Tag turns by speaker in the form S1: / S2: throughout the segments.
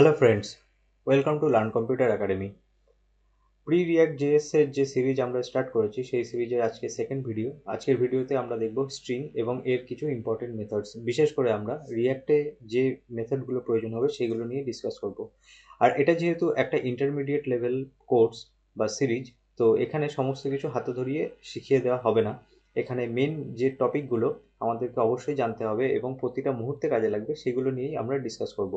S1: Hello friends, welcome to learn computer academy. Pre react JS এর যে series আমরা start করেছি সেই সিরিজের আজকে সেকেন্ড ভিডিও। আজকের ভিডিওতে আমরা দেখব স্ট্রিং এবং এর কিছু ইম্পর্টেন্ট মেথডস। বিশেষ করে আমরা রিয়াক্টে যে মেথডগুলো প্রয়োজন হবে সেগুলো নিয়ে ডিসকাস করব। আর এটা যেহেতু একটা ইন্টারমিডিয়েট লেভেল কোর্স বা সিরিজ, তো এখানে সমস্ত কিছু হাতে ধরিয়ে শিখিয়ে দেওয়া হবে না। এখানে মেন যে টপিকগুলো আমাদেরকে অবশ্যই জানতে হবে এবং প্রতিটা মুহূর্তে কাজে লাগবে সেগুলো নিয়েই আমরা ডিসকাস করব।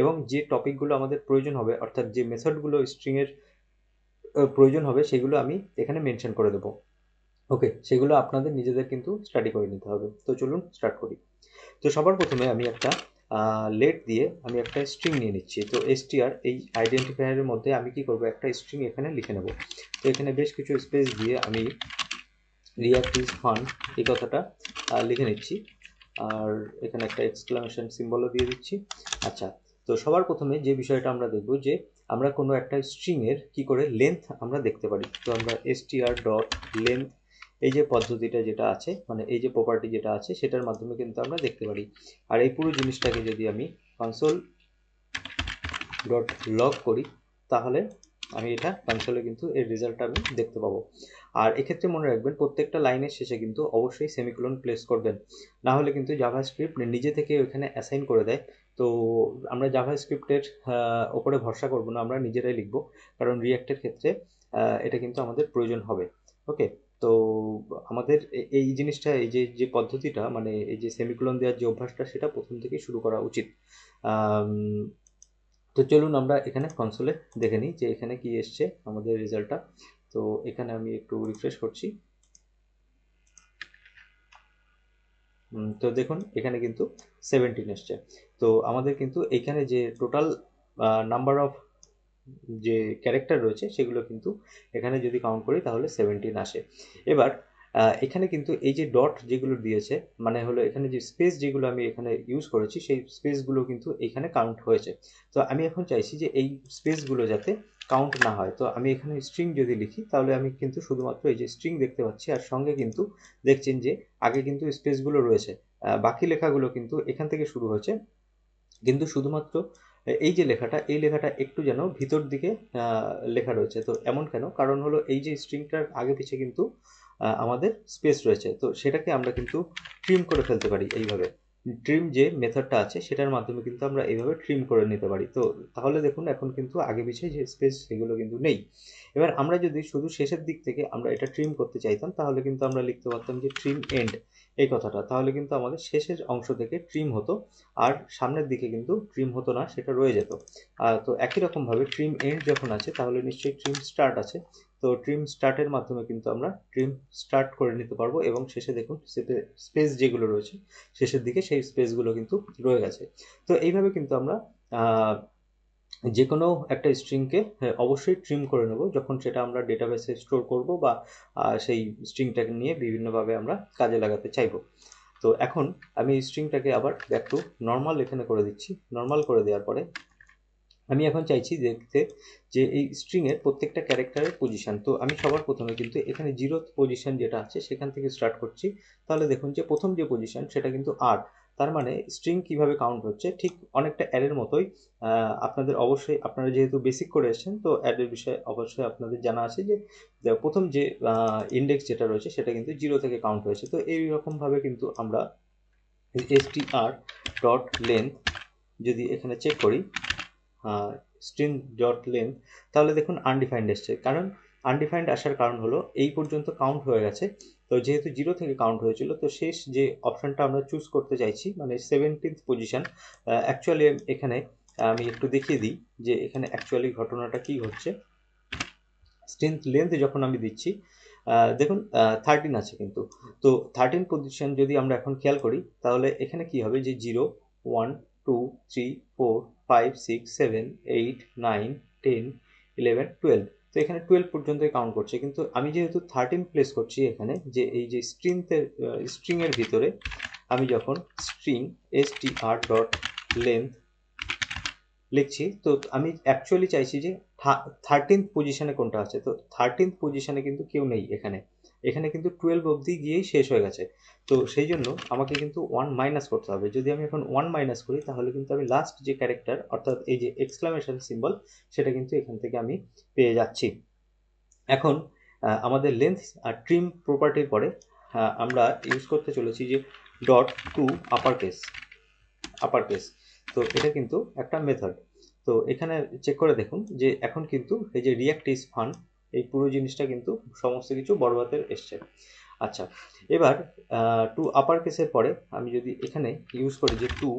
S1: এবং যে টপিকগুলো আমাদের প্রয়োজন হবে, অর্থাৎ যে মেথডগুলো স্ট্রিংয়ের প্রয়োজন হবে সেগুলো আমি এখানে মেনশন করে দেবো। ওকে, সেগুলো আপনাদের নিজেদের কিন্তু স্টাডি করে নিতে হবে। তো চলুন স্টার্ট করি। তো সবার প্রথমে আমি একটা লেট দিয়ে আমি একটা স্ট্রিং নিয়ে নিচ্ছি। তো এসটিআর এই আইডেন্টিফায়ারের মধ্যে আমি কি করব, একটা স্ট্রিং এখানে লিখে নেব। তো এখানে বেশ কিছু স্পেস দিয়ে আমি রিয়াক্ট ইজ ফান এই কথাটা লিখে নিচ্ছি। আর এখানে একটা এক্সক্লামেশন সিম্বলও দিয়ে দিচ্ছি। আচ্ছা, তো সবার প্রথমে যে বিষয়টা আমরা দেখব যে আমরা কোনো একটা স্ট্রিংয়ের কি করে লেন্থ আমরা দেখতে পারি। তো আমরা str ডট লেন্থ এই যে পদ্ধতিটা যেটা আছে, মানে এই যে প্রপার্টি যেটা আছে সেটার মাধ্যমে কিন্তু আমরা দেখতে পারি। আর এই পুরো জিনিসটাকে যদি আমি কনসোল ডট লগ করি তাহলে আমি এটা কনসোলে কিন্তু এর রেজাল্টটা আমি দেখতে পাবো। আর এক্ষেত্রে মনে রাখবেন প্রত্যেকটা লাইনের শেষে কিন্তু অবশ্যই সেমিকোলন প্লেস করবেন, না হলে কিন্তু জাভাস্ক্রিপ্ট নিজে থেকে ওখানে অ্যাসাইন করে দেয়। তো আমরা জাভাস্ক্রিপ্টের ওপরে ভরসা করব না, আমরা নিজেরাই লিখবো, কারণ রিয়াক্টের ক্ষেত্রে এটা কিন্তু আমাদের প্রয়োজন হবে। ওকে, তো আমাদের এই জিনিসটা, এই যে যে পদ্ধতিটা, মানে এই যে সেমিকোলন দেওয়ার যে অভ্যাসটা, সেটা প্রথম থেকেই শুরু করা উচিত। তো চলুন আমরা এখানে কনসোলে দেখে নিই যে এখানে কি এসছে আমাদের রেজাল্টটা। তো এখানে আমি একটু রিফ্রেশ করছি। তো দেখুন এখানে কিন্তু 17 এসছে। তো আমাদের কিন্তু এখানে যে টোটাল নাম্বার অফ যে ক্যারেক্টার রয়েছে সেগুলো কিন্তু এখানে যদি কাউন্ট করি তাহলে 17 আসে। এবার এখানে কিন্তু এই যে ডট যেগুলো দিয়েছে, মানে হলো এখানে যে স্পেস যেগুলো আমি এখানে ইউজ করেছি সেই স্পেসগুলো কিন্তু এখানে কাউন্ট হয়েছে। তো আমি এখন চাইছি যে এই স্পেসগুলো যাতে কাউন্ট না হয়। তো আমি এখানে স্ট্রিং যদি লিখি তাহলে আমি কিন্তু শুধুমাত্র এই যে স্ট্রিং দেখতে পাচ্ছি, আর সঙ্গে কিন্তু দেখছেন যে আগে কিন্তু স্পেসগুলো রয়েছে। বাকি লেখাগুলো কিন্তু এখান থেকে শুরু হয়েছে, কিন্তু শুধুমাত্র এই যে লেখাটা, এই লেখাটা একটু যেন ভিতর দিকে লেখা রয়েছে। তো এমন কেন? কারণ হলো এই যে স্ট্রিংটার আগে পিছে কিন্তু আমাদের স্পেস রয়েছে। তো সেটাকে আমরা কিন্তু ট্রিম করে ফেলতে পারি এইভাবে। ট্রিম যে মেথডটা আছে সেটার মাধ্যমে কিন্তু আমরা এইভাবে ট্রিম করে নিতে পারি। তো তাহলে দেখুন এখন কিন্তু আগে পিছে যে স্পেস সেগুলো কিন্তু নেই। এবার আমরা যদি শুধু শেষের দিক থেকে আমরা এটা ট্রিম করতে চাইতাম তাহলে কিন্তু আমরা লিখতে পারতাম যে ট্রিম এন্ড এই কথাটা। তাহলে কিন্তু আমাদের শেষের অংশ থেকে ট্রিম হতো, আর সামনের দিকে কিন্তু ট্রিম হতো না, সেটা রয়ে যেত। তো একই রকমভাবে ট্রিম এন্ড যখন আছে তাহলে নিশ্চয়ই ট্রিম স্টার্ট আছে। তো ট্রিম স্টার্টের মাধ্যমে কিন্তু আমরা ট্রিম স্টার্ট করে নিতে পারবো, এবং শেষে দেখুন স্পেস যেগুলো রয়েছে শেষের দিকে সেই স্পেসগুলো কিন্তু রয়ে গেছে। তো এইভাবে কিন্তু আমরা যে কোনো একটা স্ট্রিংকে অবশ্যই ট্রিম করে নেব যখন সেটা আমরা ডেটাবেসে স্টোর করব, বা সেই স্ট্রিংটাকে নিয়ে বিভিন্নভাবে আমরা কাজে লাগাতে চাইবো। তো এখন আমি স্ট্রিংটাকে আবার ব্যাক টু নর্মাল এখানে করে দিচ্ছি। নর্মাল করে দেওয়ার পরে আমি এখন চাইছি দেখতে যে এই স্ট্রিংয়ের প্রত্যেকটা ক্যারেক্টারের পজিশন। তো আমি সবার প্রথমে কিন্তু এখানে 0th পজিশন যেটা আছে সেখান থেকে স্টার্ট করছি। তাহলে দেখুন যে প্রথম যে পজিশন সেটা কিন্তু 8। তার মানে স্ট্রিং কিভাবে কাউন্ট হচ্ছে ঠিক অনেকটা অ্যারের মতোই। আপনাদের অবশ্যই, আপনারা যেহেতু বেসিক করে এসেছেন তো অ্যারের বিষয়ে অবশ্যই আপনাদের জানা আছে যে প্রথম যে ইন্ডেক্স যেটা রয়েছে সেটা কিন্তু 0 থেকে কাউন্ট হয়েছে। তো এই রকমভাবে কিন্তু আমরা str ডট লেন্থ যদি এখানে চেক করি, স্ট্রিং ডট লেন্থ, তাহলে দেখুন আনডিফাইন্ড এসছে। কারণ আনডিফাইন্ড আসার কারণ হলো এই পর্যন্ত কাউন্ট হয়ে গেছে। তো যেহেতু 0 থেকে কাউন্ট হয়েছিল তো শেষ যে অপশানটা আমরা চুজ করতে চাইছি মানে 17th পজিশন, অ্যাকচুয়ালি এখানে আমি একটু দেখিয়ে দিই যে এখানে অ্যাকচুয়ালি ঘটনাটা কি হচ্ছে। স্ট্রিং লেন্থ যখন আমি দিচ্ছি দেখুন 13 আছে কিন্তু। তো 13 পজিশন যদি আমরা এখন খেয়াল করি তাহলে এখানে কি হবে যে 0 1 2 3 4 5 6 7 8 9 10 11 12। তো এখানে 12 পর্যন্তই কাউন্ট করছে, কিন্তু আমি যেহেতু 13 প্লেস করছি এখানে, যে এই যে স্ট্রিংয়ের ভিতরে আমি যখন স্ট্রিং str ডট লেন্থ লিখছি, তো আমি অ্যাকচুয়ালি চাইছি যে 13th পজিশনে কোনটা আছে, তো 13th পজিশনে কিন্তু কেউ নেই এখানে, এখানে কিন্তু 12 অবধি গিয়েই শেষ হয়ে গেছে। তো সেই জন্য আমাকে কিন্তু 1 মাইনাস করতে হবে। যদি আমি এখন 1 মাইনাস করি তাহলে কিন্তু আমি লাস্ট যে ক্যারেক্টার অর্থাৎ এই যে এক্সক্লামেশন সিম্বল সেটা কিন্তু এখান থেকে আমি পেয়ে যাচ্ছি। এখন আমাদের লেন্থ আর ট্রিম প্রপার্টির পরে আমরা ইউজ করতে চলেছি যে ডট টু আপার কেস। তো এটা কিন্তু একটা মেথড। তো এখানে চেক করে দেখুন যে এখন কিন্তু এই যে রিয়াক্ট ইজ ফান, এই পুরো জিনিসটা কিন্তু সমস্ত কিছু বড় হাতের এসছে। আচ্ছা, এবার টু আপার কেসের পরে আমি যদি এখানে ইউজ করি যে টু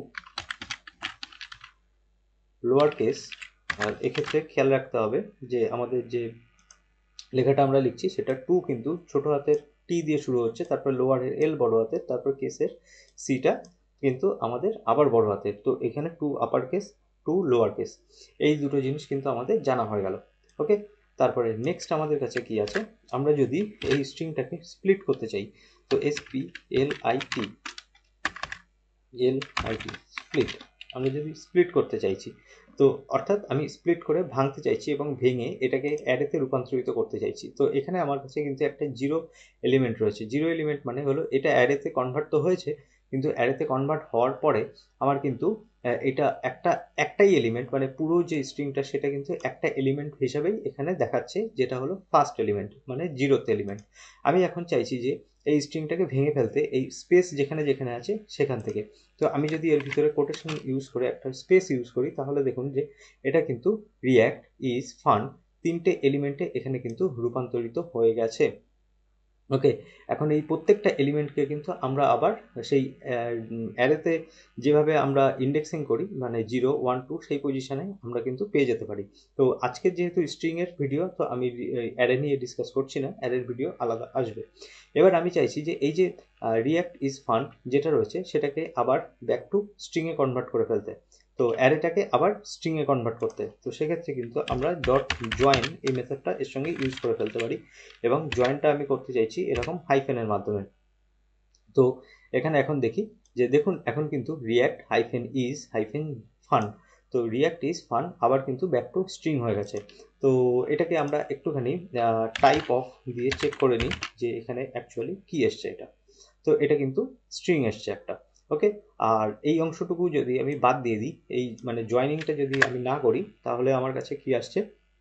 S1: লোয়ার কেস, আর এক্ষেত্রে খেয়াল রাখতে হবে যে আমাদের যে লেখাটা আমরা লিখছি সেটা টু কিন্তু ছোট হাতের টি দিয়ে শুরু হচ্ছে, তারপর লোয়ারের এল বড় হাতের, তারপর কেসের সিটা কিন্তু আমাদের আবার বড় হাতের। তো এখানে to upper case, to lower case, এই দুটো জিনিস কিন্তু আমাদের জানা হয়ে গেল। ওকে, তারপরে নেক্সট আমাদের কাছে কি আছে, আমরা যদি এই স্ট্রিংটাকে স্প্লিট করতে চাই, তো SPLIT স্প্লিট, আমরা যদি স্প্লিট করতে চাইছি, তো অর্থাৎ আমি স্প্লিট করে ভাঙতে চাইছি এবং ভেঙে এটাকে অ্যারেতে রূপান্তরিত করতে চাইছি। তো এখানে আমার কাছে কিন্তু একটা জিরো এলিমেন্ট রয়েছে। জিরো এলিমেন্ট মানে হলো এটা অ্যারেতে কনভার্ট তো হয়েছে, কিন্তু অ্যারেতে কনভার্ট হওয়ার পরে আমার কিন্তু এটা একটাই এলিমেন্ট, মানে পুরো যে স্ট্রিংটা সেটা কিন্তু একটা এলিমেন্ট হিসাবেই এখানে দেখাচ্ছে, যেটা হলো ফার্স্ট এলিমেন্ট মানে জিরোতে এলিমেন্ট। আমি এখন চাইছি যে এই স্ট্রিংটাকে ভেঙে ফেলতে এই স্পেস যেখানে যেখানে আছে সেখান থেকে। তো আমি যদি এর ভিতরে কোটেশন ইউজ করে একটা স্পেস ইউজ করি তাহলে দেখুন যে এটা কিন্তু রিয়্যাক্ট ইজ ফান তিনটে এলিমেন্টে এখানে কিন্তু রূপান্তরিত হয়ে গেছে। ওকে, এখন এই প্রত্যেকটা এলিমেন্টকে কিন্তু আমরা আবার সেই অ্যারেতে যেভাবে আমরা ইন্ডেক্সিং করি মানে 0 1 2 সেই পজিশনে আমরা কিন্তু পেয়ে যেতে পারি। তো আজকের যেহেতু স্ট্রিংয়ের ভিডিও, তো আমি অ্যারে নিয়ে ডিসকাস করছি না, অ্যারের ভিডিও আলাদা আসবে। এবার আমি চাইছি যে এই যে রিয়্যাক্ট ইজ ফান যেটা রয়েছে সেটাকে আবার ব্যাক টু স্ট্রিংয়ে কনভার্ট করে ফেলতে, তো অ্যারেটাকে আবার স্ট্রিংয়ে কনভার্ট করতে। তো সেক্ষেত্রে কিন্তু আমরা ডট জয়েন এই মেথডটা এর সঙ্গে ইউজ করে ফেলতে পারি, এবং জয়েনটা আমি করতে চাইছি এরকম হাইফেনের মাধ্যমে। তো এখানে এখন দেখি যে দেখুন এখন কিন্তু react hyphen is hyphen fun, তো রিয়্যাক্ট ইজ ফান আবার কিন্তু ব্যাক টু স্ট্রিং হয়ে গেছে। তো এটাকে আমরা একটুখানি টাইপ অফ দিয়ে চেক করে নিই যে এখানে অ্যাকচুয়ালি কি এসছে এটা। তো এটা কিন্তু স্ট্রিং এসছে একটা। ওকে, আর এই অংশটুকু যদি আমি বাদ দিয়ে দিই, এই মানে জয়েনিংটা যদি আমি না করি তাহলে আমার কাছে কি আসছে,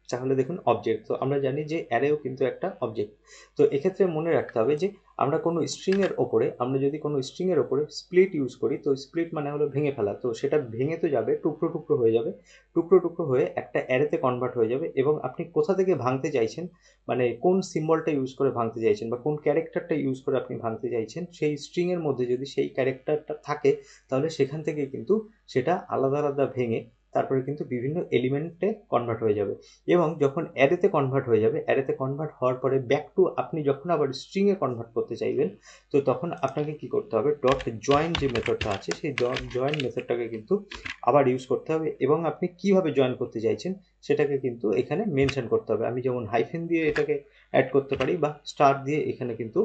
S1: তাহলে দেখুন অবজেক্ট। তো আমরা জানি যে অ্যারেও কিন্তু একটা অবজেক্ট। তো এক্ষেত্রে মনে রাখতে হবে যে আমরা কোনো স্ট্রিংয়ের ওপরে, আমরা যদি কোনো স্ট্রিংয়ের ওপরে স্প্লিট ইউজ করি, তো স্প্লিট মানে হলো ভেঙে ফেলা, তো সেটা ভেঙে তো যাবে, টুকরো টুকরো হয়ে যাবে, টুকরো টুকরো হয়ে একটা অ্যারেতে কনভার্ট হয়ে যাবে। এবং আপনি কোথা থেকে ভাঙতে চাইছেন, মানে কোন সিম্বলটা ইউজ করে ভাঙতে চাইছেন বা কোন ক্যারেক্টারটা ইউজ করে আপনি ভাঙতে চাইছেন, সেই স্ট্রিংয়ের মধ্যে যদি সেই ক্যারেক্টারটা থাকে তাহলে সেখান থেকে কিন্তু সেটা আলাদা আলাদা ভেঙে তারপরে কিন্তু বিভিন্ন এলিমেন্টে কনভার্ট হয়ে যাবে। এবং যখন অ্যারেতে কনভার্ট হয়ে যাবে, অ্যারেতে কনভার্ট হওয়ার পরে ব্যাক টু আপনি যখন আবার স্ট্রিংয়ে কনভার্ট করতে চাইবেন, তো তখন আপনাকে কি করতে হবে, ডট জয়েন যে মেথডটা আছে সেই ডট জয়েন মেথডটাকে কিন্তু আবার ইউজ করতে হবে, এবং আপনি কিভাবে জয়েন করতে চাইছেন সেটাকে কিন্তু এখানে মেনশন করতে হবে। আমি যেমন হাইফেন দিয়ে এটাকে অ্যাড করতে পারি বা স্টার দিয়ে এখানে কিন্তু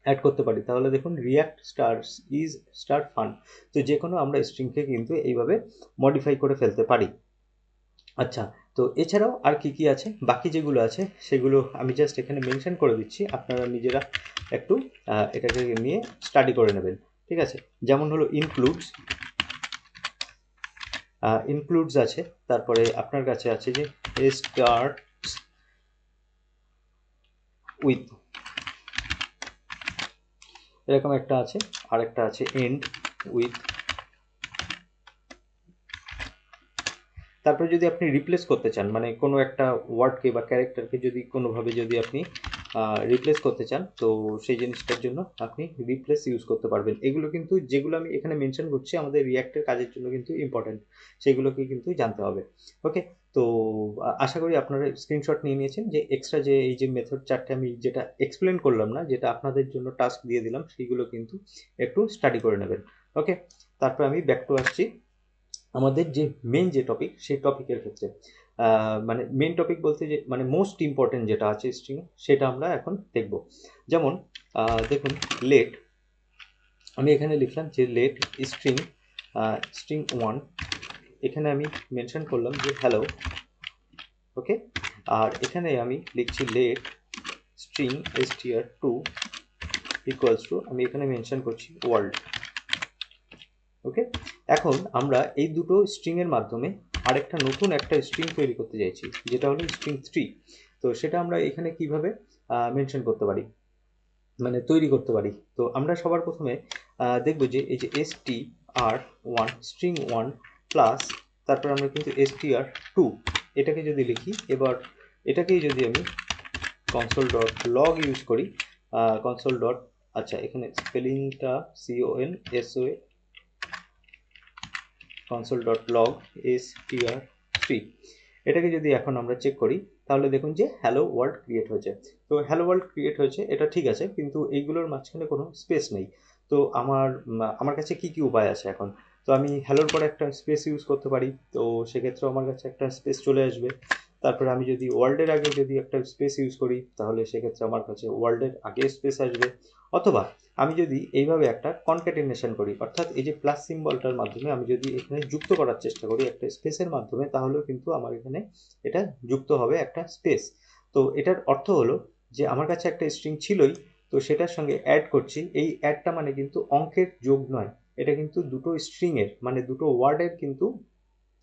S1: অ্যাড করতে পারি। তাহলে দেখুন react stars is star fun, তো যে কোনো আমরা স্ট্রিংকে কিন্তু এইভাবে মডিফাই করে ফেলতে পারি। আচ্ছা, তো এছাড়াও আর কি কি আছে, বাকি যেগুলো আছে সেগুলো আমি জাস্ট এখানে মেনশন করে দিচ্ছি, আপনারা নিজেরা একটু এটাকে নিয়ে স্টাডি করে নেবেন। ঠিক আছে, যেমন হলো ইনক্লুডস আছে, তারপরে আপনার কাছে আছে যে স্টার্ট উইথ, এরকম একটা আছে, আর একটা আছে এন্ড উইথ। তারপরে যদি আপনি রিপ্লেস করতে চান, মানে কোনো একটা ওয়ার্ডকে বা ক্যারেক্টারকে যদি কোনোভাবে যদি আপনি রিপ্লেস করতে চান, তো সেই জিনিসটার জন্য আপনি রিপ্লেস ইউজ করতে পারবেন। এগুলো কিন্তু যেগুলো আমি এখানে মেনশন করছি আমাদের রিয়াক্টের কাজের জন্য কিন্তু ইম্পর্টেন্ট, সেগুলোকে কিন্তু জানতে হবে। ওকে, তো আশা করি আপনারা স্ক্রিনশট নিয়ে নিয়েছেন যে এক্সট্রা যে এই যে মেথড চারটে আমি যেটা এক্সপ্লেন করলাম না, যেটা আপনাদের জন্য টাস্ক দিয়ে দিলাম, সেইগুলো কিন্তু একটু স্টাডি করে নেবেন। ওকে, তারপর আমি ব্যাক টু আসছি আমাদের যে মেন যে টপিক সেই টপিকের ক্ষেত্রে। মানে মেন টপিক বলতে যে মানে মোস্ট ইম্পর্টেন্ট যেটা আছে স্ট্রিং, সেটা আমরা এখন দেখব। যেমন দেখুন লেট, আমি এখানে লিখলাম যে লেট স্ট্রিং 1, এখানে আমি মেনশন করলাম যে হ্যালো। ওকে। আর এখানে আমি লিখছি late string str2 equals to, আমি এখানে মেনশন করছি ওয়ার্ল্ড। ওকে, এখন আমরা এই দুটো স্ট্রিং এর মাধ্যমে আরেকটা নতুন একটা স্ট্রিং তৈরি করতে চাইছি, যেটা হলো স্ট্রিং 3। তো সেটা আমরা এখানে কিভাবে মেনশন করতে পারি, মানে তৈরি করতে পারি। তো আমরা সবার প্রথমে দেখব যে এই যে str1 স্ট্রিং 1 প্লাস, তারপর আমরা কিন্তু str2 এটাকে যদি লিখি, এবার এটাকেই যদি আমি কনসোল ডট লগ ইউজ করি, কনসোল ডট, আচ্ছা এখানে স্পেলিংটা CONSOL, console dot log str3, এটাকে যদি এখন আমরা চেক করি, তাহলে দেখুন যে হ্যালো ওয়ার্ল্ড ক্রিয়েট হয়েছে। তো হ্যালো ওয়ার্ল্ড ক্রিয়েট হয়েছে, এটা ঠিক আছে, কিন্তু এইগুলোর মাঝখানে কোনো স্পেস নেই। তো আমার কাছে কি কি উপায় আছে এখন? তো আমি হ্যালোর পরে একটা স্পেস ইউজ করতে পারি, তো সেক্ষেত্রে আমার কাছে একটা স্পেস চলে আসবে। তারপরে আমি যদি ওয়ার্ল্ডের আগে যদি একটা স্পেস ইউজ করি, তাহলে সেক্ষেত্রে আমার কাছে ওয়ার্ল্ডের আগে স্পেস আসবে। অথবা আমি যদি এইভাবে একটা কনক্যাটিনেশন করি, অর্থাৎ এই যে প্লাস সিম্বলটার মাধ্যমে আমি যদি এখানে যুক্ত করার চেষ্টা করি একটা স্পেসের মাধ্যমে, তাহলেও কিন্তু আমার এখানে এটা যুক্ত হবে একটা স্পেস। তো এটার অর্থ হলো যে আমার কাছে একটা স্ট্রিং ছিলই, তো সেটার সঙ্গে অ্যাড করছি। এই অ্যাডটা মানে কিন্তু অঙ্কের যোগ নয়, এটা কিন্তু দুটো স্ট্রিং এর, মানে দুটো ওয়ার্ডের কিন্তু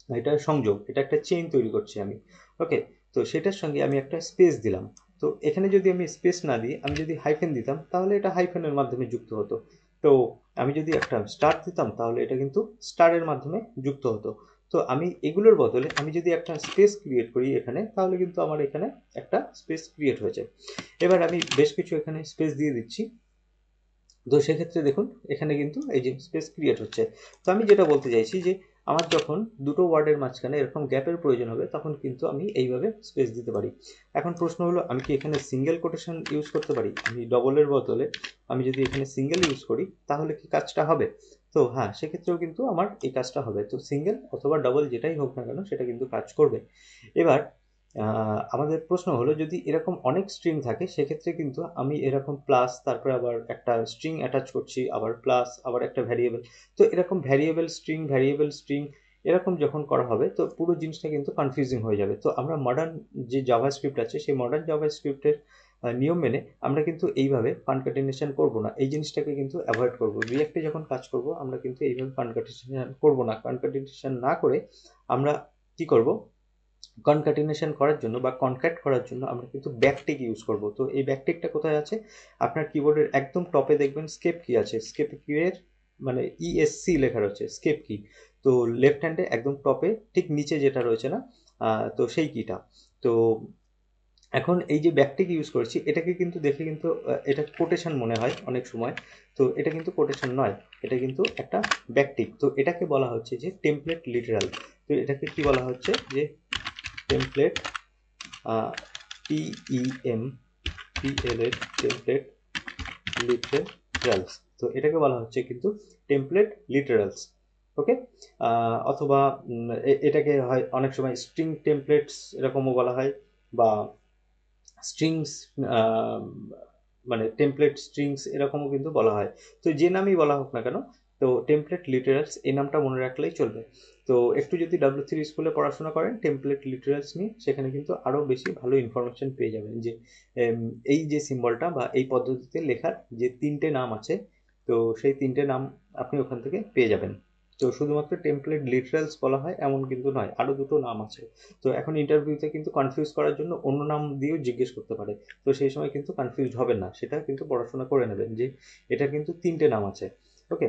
S1: এটা সংযোগ, এটা একটা চেইন তৈরি করছি আমি। ওকে, তো সেটার সঙ্গে আমি একটা স্পেস দিলাম। তো এখানে যদি আমি স্পেস না দিই, আমি যদি হাইফেন দিতাম, তাহলে এটা হাইফেনের মাধ্যমে যুক্ত হতো। তো আমি যদি একটা স্টার দিতাম, তাহলে এটা কিন্তু স্টারের মাধ্যমে যুক্ত হতো। তো আমি এগুলোর বদলে আমি যদি একটা স্পেস ক্রিয়েট করি এখানে, তাহলে কিন্তু আমার এখানে একটা স্পেস ক্রিয়েট হয়েছে। এবার আমি বেশ কিছু এখানে স্পেস দিয়ে দিচ্ছি। তো সেক্ষেত্রে দেখুন এখানে কিন্তু এই যে স্পেস ক্রিয়েট হচ্ছে। তো আমি যেটা বলতে চাইছি যে আমার যখন দুটো ওয়ার্ডের মাঝখানে এরকম গ্যাপের প্রয়োজন হবে, তখন কিন্তু আমি এইভাবে স্পেস দিতে পারি। এখন প্রশ্ন হলো, আমি কি এখানে সিঙ্গেল কোটেশন ইউজ করতে পারি? আমি ডবলের বদলে আমি যদি এখানে সিঙ্গেল ইউজ করি, তাহলে কি কাজটা হবে? তো হ্যাঁ, সেক্ষেত্রেও কিন্তু আমার এই কাজটা হবে। তো সিঙ্গেল অথবা ডবল যেটাই হোক না কেন, সেটা কিন্তু কাজ করবে। এবার আমাদের প্রশ্ন হলো, যদি এরকম অনেক স্ট্রিং থাকে, সেক্ষেত্রে কিন্তু আমি এরকম প্লাস, তারপরে আবার একটা স্ট্রিং অ্যাটাচ করছি, আবার প্লাস, আবার একটা ভ্যারিয়েবল। তো এরকম ভ্যারিয়েবল স্ট্রিং এরকম যখন করা হবে, তো পুরো জিনিসটা কিন্তু কনফিউজিং হয়ে যাবে। তো আমরা মডার্ন যে জাভাস্ক্রিপ্ট আছে, সেই মডার্ন জাভাস্ক্রিপ্টের নিয়ম মেনে আমরা কিন্তু এইভাবে কনক্যাটিনেশন করব না, এই জিনিসটাকে কিন্তু অ্যাভয়েড করব। রিঅ্যাক্টে যখন কাজ করব, আমরা কিন্তু এইভাবে কনক্যাটিনেশন করব না। কনক্যাটিনেশন না করে আমরা কি করব, কনক্যাটিনেশন করার জন্য বা কনক্যাট করার জন্য আমরা কিন্তু ব্যাকটিক ইউজ করব। তো এই ব্যাকটিকটা কোথায় আছে? আপনার কিবোর্ডের একদম টপে দেখবেন স্কেপ কি আছে, স্কেপ কি এর মানে ESC লেখা রয়েছে, স্কেপ কি। তো লেফট হ্যান্ডে একদম টপে ঠিক নিচে যেটা রয়েছে না, তো সেই কিটা। তো এখন এই যে ব্যাকটিক ইউজ করছি, এটাকে কিন্তু দেখে কিন্তু এটা কোটেশন মনে হয় অনেক সময়। তো এটা কিন্তু কোটেশন নয়, এটা কিন্তু একটা ব্যাকটিক। তো এটাকে বলা হচ্ছে যে টেমপ্লেট লিটারাল। তো এটাকে কি বলা হচ্ছে যে টেমপ্লেট, TEMPLET, টেমপ্লেট লিটারালস। তো এটাকে বলা হচ্ছে কিন্তু টেমপ্লেট লিটারালস। ওকে, অথবা এটাকে হয় অনেক সময় স্ট্রিং টেমপ্লেটস এরকমও বলা হয়, বা স্ট্রিংস, মানে টেমপ্লেট স্ট্রিংস এরকমও কিন্তু বলা হয়। তো যে নামই বলা হোক না কেন, তো টেমপ্লেট লিটারালস এই নামটা মনে রাখলেই চলবে। তো একটু যদি W3 স্কুলে পড়াশোনা করেন টেমপ্লেট লিটারালস নিয়ে, সেখানে কিন্তু আরও বেশি ভালো ইনফরমেশন পেয়ে যাবেন যে এই যে সিম্বলটা বা এই পদ্ধতিতে লেখার যে তিনটে নাম আছে, তো সেই তিনটে নাম আপনি ওখান থেকে পেয়ে যাবেন। তো শুধুমাত্র টেমপ্লেট লিটারালস বলা হয় এমন কিন্তু নয়, আরও দুটো নাম আছে। তো এখন ইন্টারভিউতে কিন্তু কনফিউজ করার জন্য অন্য নাম দিয়েও জিজ্ঞেস করতে পারে। তো সেই সময় কিন্তু কনফিউজড হবেন না, সেটা কিন্তু পড়াশোনা করে নেবেন যে এটা কিন্তু তিনটে নাম আছে। ওকে,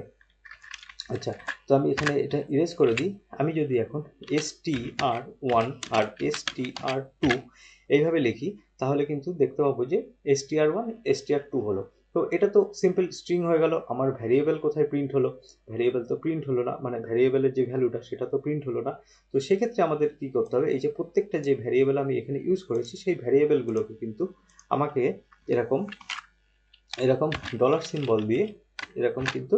S1: আচ্ছা, তো আমি এখানে এটা ইরেজ করে দিই। আমি যদি এখন str1 আর str2 এইভাবে লিখি, তাহলে কিন্তু দেখতে পাবো যে str1 str2 হলো। তো এটা তো সিম্পল স্ট্রিং হয়ে গেল। আমার ভ্যারিয়েবল কোথায় প্রিন্ট হলো? ভ্যারিয়েবল তো প্রিন্ট হলো না, মানে ভ্যারিয়েবলের যে ভ্যালুটা সেটা তো প্রিন্ট হলো না। তো সেক্ষেত্রে আমাদের কি করতে হবে, এই যে প্রত্যেকটা যে ভ্যারিয়েবল আমি এখানে ইউজ করেছি, সেই ভ্যারিয়েবলগুলোকে কিন্তু আমাকে এরকম এরকম ডলার সিম্বল দিয়ে এরকম কিন্তু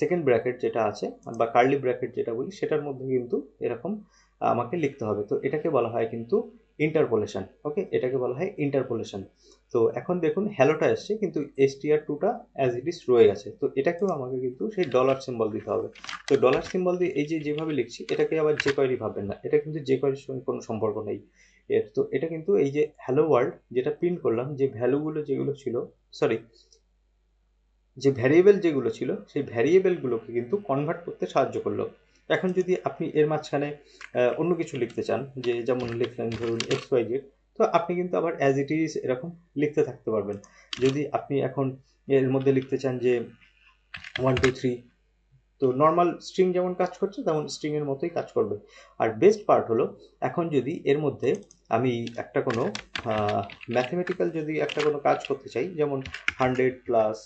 S1: সেকেন্ড ব্র্যাকেট যেটা আছে বা কার্লি ব্র্যাকেট যেটা বলি, সেটার মধ্যে কিন্তু এরকম আমাকে লিখতে হবে। তো এটাকে বলা হয় কিন্তু ইন্টারপোলেশন। ওকে, এটাকে বলা হয় ইন্টারপোলেশন। তো এখন দেখুন হ্যালোটা এসছে কিন্তু str2টা অ্যাজ ইট ইজ রয়ে গেছে, তো এটাকেও আমাকে কিন্তু সেই ডলার সিম্বল দিতে হবে। তো ডলার সিম্বল দিয়ে এই যে যেভাবে লিখছি এটাকে আবার যে কোয়েরি ভাববেন না, এটা কিন্তু যে কোয়েরির সঙ্গে কোনো সম্পর্ক নেই এর। তো এটা কিন্তু এই যে হ্যালো ওয়ার্ল্ড যেটা প্রিন্ট করলাম, যে ভ্যালুগুলো যেগুলো ছিল, সরি, যে ভ্যারিয়েবল যেগুলো ছিল সেই ভ্যারিয়েবলগুলোকে কিন্তু কনভার্ট করতে সাহায্য করলো। এখন যদি আপনি এর মাঝখানে অন্য কিছু লিখতে চান, যে যেমন লিখলেন ধরুন XYZ, তো আপনি কিন্তু আবার অ্যাজ ইট ইজ এরকম লিখতে থাকতে পারবেন। যদি আপনি এখন এর মধ্যে লিখতে চান যে 1 2 3, তো নর্মাল স্ট্রিং যেমন কাজ করছে তেমন স্ট্রিং এর মতোই কাজ করবে। আর বেস্ট পার্ট হলো, এখন যদি এর মধ্যে আমি একটা কোনো ম্যাথমেটিক্যাল যদি একটা কোনো কাজ করতে চাই, যেমন 100 +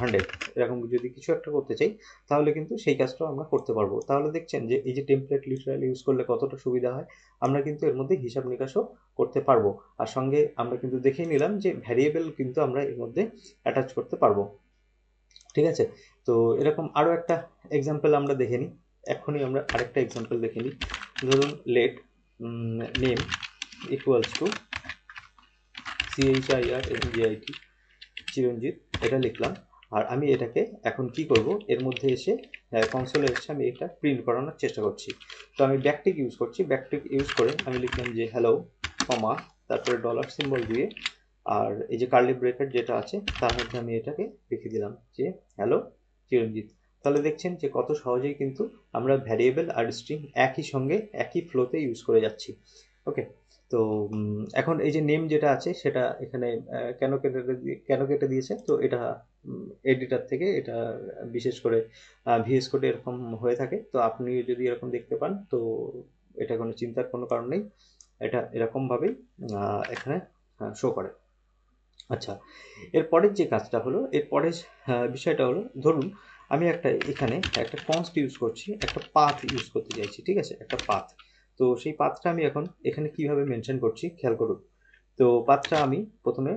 S1: 100 এরকম যদি কিছু একটা করতে চাই, তাহলে কিন্তু সেই কাজটাও আমরা করতে পারবো। তাহলে দেখছেন যে এই যে টেমপ্লেট লিটারাল ইউজ করলে কতটা সুবিধা হয়। আমরা কিন্তু এর মধ্যে হিসাব নিকাশও করতে পারবো, আর সঙ্গে আমরা কিন্তু দেখেই নিলাম যে ভ্যারিয়েবল কিন্তু আমরা এর মধ্যে অ্যাটাচ করতে পারবো। ঠিক আছে, তো এরকম আরও একটা এক্সাম্পল আমরা দেখে নিই। এখনই আমরা আরেকটা এক্সাম্পল দেখে নিই। ধরুন let name equals to CHIRNGIT, Chiranjit, এটা লিখলাম। আর আমি এটাকে এখন কি করব, এর মধ্যে এসে কনসোলে এসে আমি এটা প্রিন্ট করানোর চেষ্টা করছি। তো আমি ব্যাকটিক ইউজ করছি, ব্যাকটিক ইউজ করে আমি লিখলাম যে হ্যালো, কমা, তারপরে ডলার সিম্বল দিয়ে, আর এই যে কার্লি ব্রেকেট যেটা আছে তার মধ্যে আমি এটাকে লিখে দিলাম যে হ্যালো চিরঞ্জিত। তাহলে দেখছেন যে কত সহজেই কিন্তু আমরা ভ্যারিয়েবল আর স্ট্রিং একই সঙ্গে একই ফ্লোতে ইউজ করে যাচ্ছি। ওকে, তো এখন এই যে নেম যেটা আছে সেটা এখানে কেন কেটে দিয়েছে, তো এটা এডিটর থেকে এটা বিশেষ করে VS কোডে এরকম হয়ে থাকে। তো আপনি যদি এরকম দেখতে পান তো এটা কোনো চিন্তার কোনো কারণ নেই, এটা এরকমভাবেই এখানে শো করে। আচ্ছা, এরপরের যে কাজটা হলো, এরপরের বিষয়টা হলো, ধরুন আমি এখানে একটা কনস্ট ইউজ করছি, একটা পাথ ইউজ করতে চাইছি, ঠিক আছে, একটা পাথ। তো সেই পাথটা আমি এখন এখানে কিভাবে মেনশন করছি খেয়াল করুন। তো পাথটা আমি প্রথমে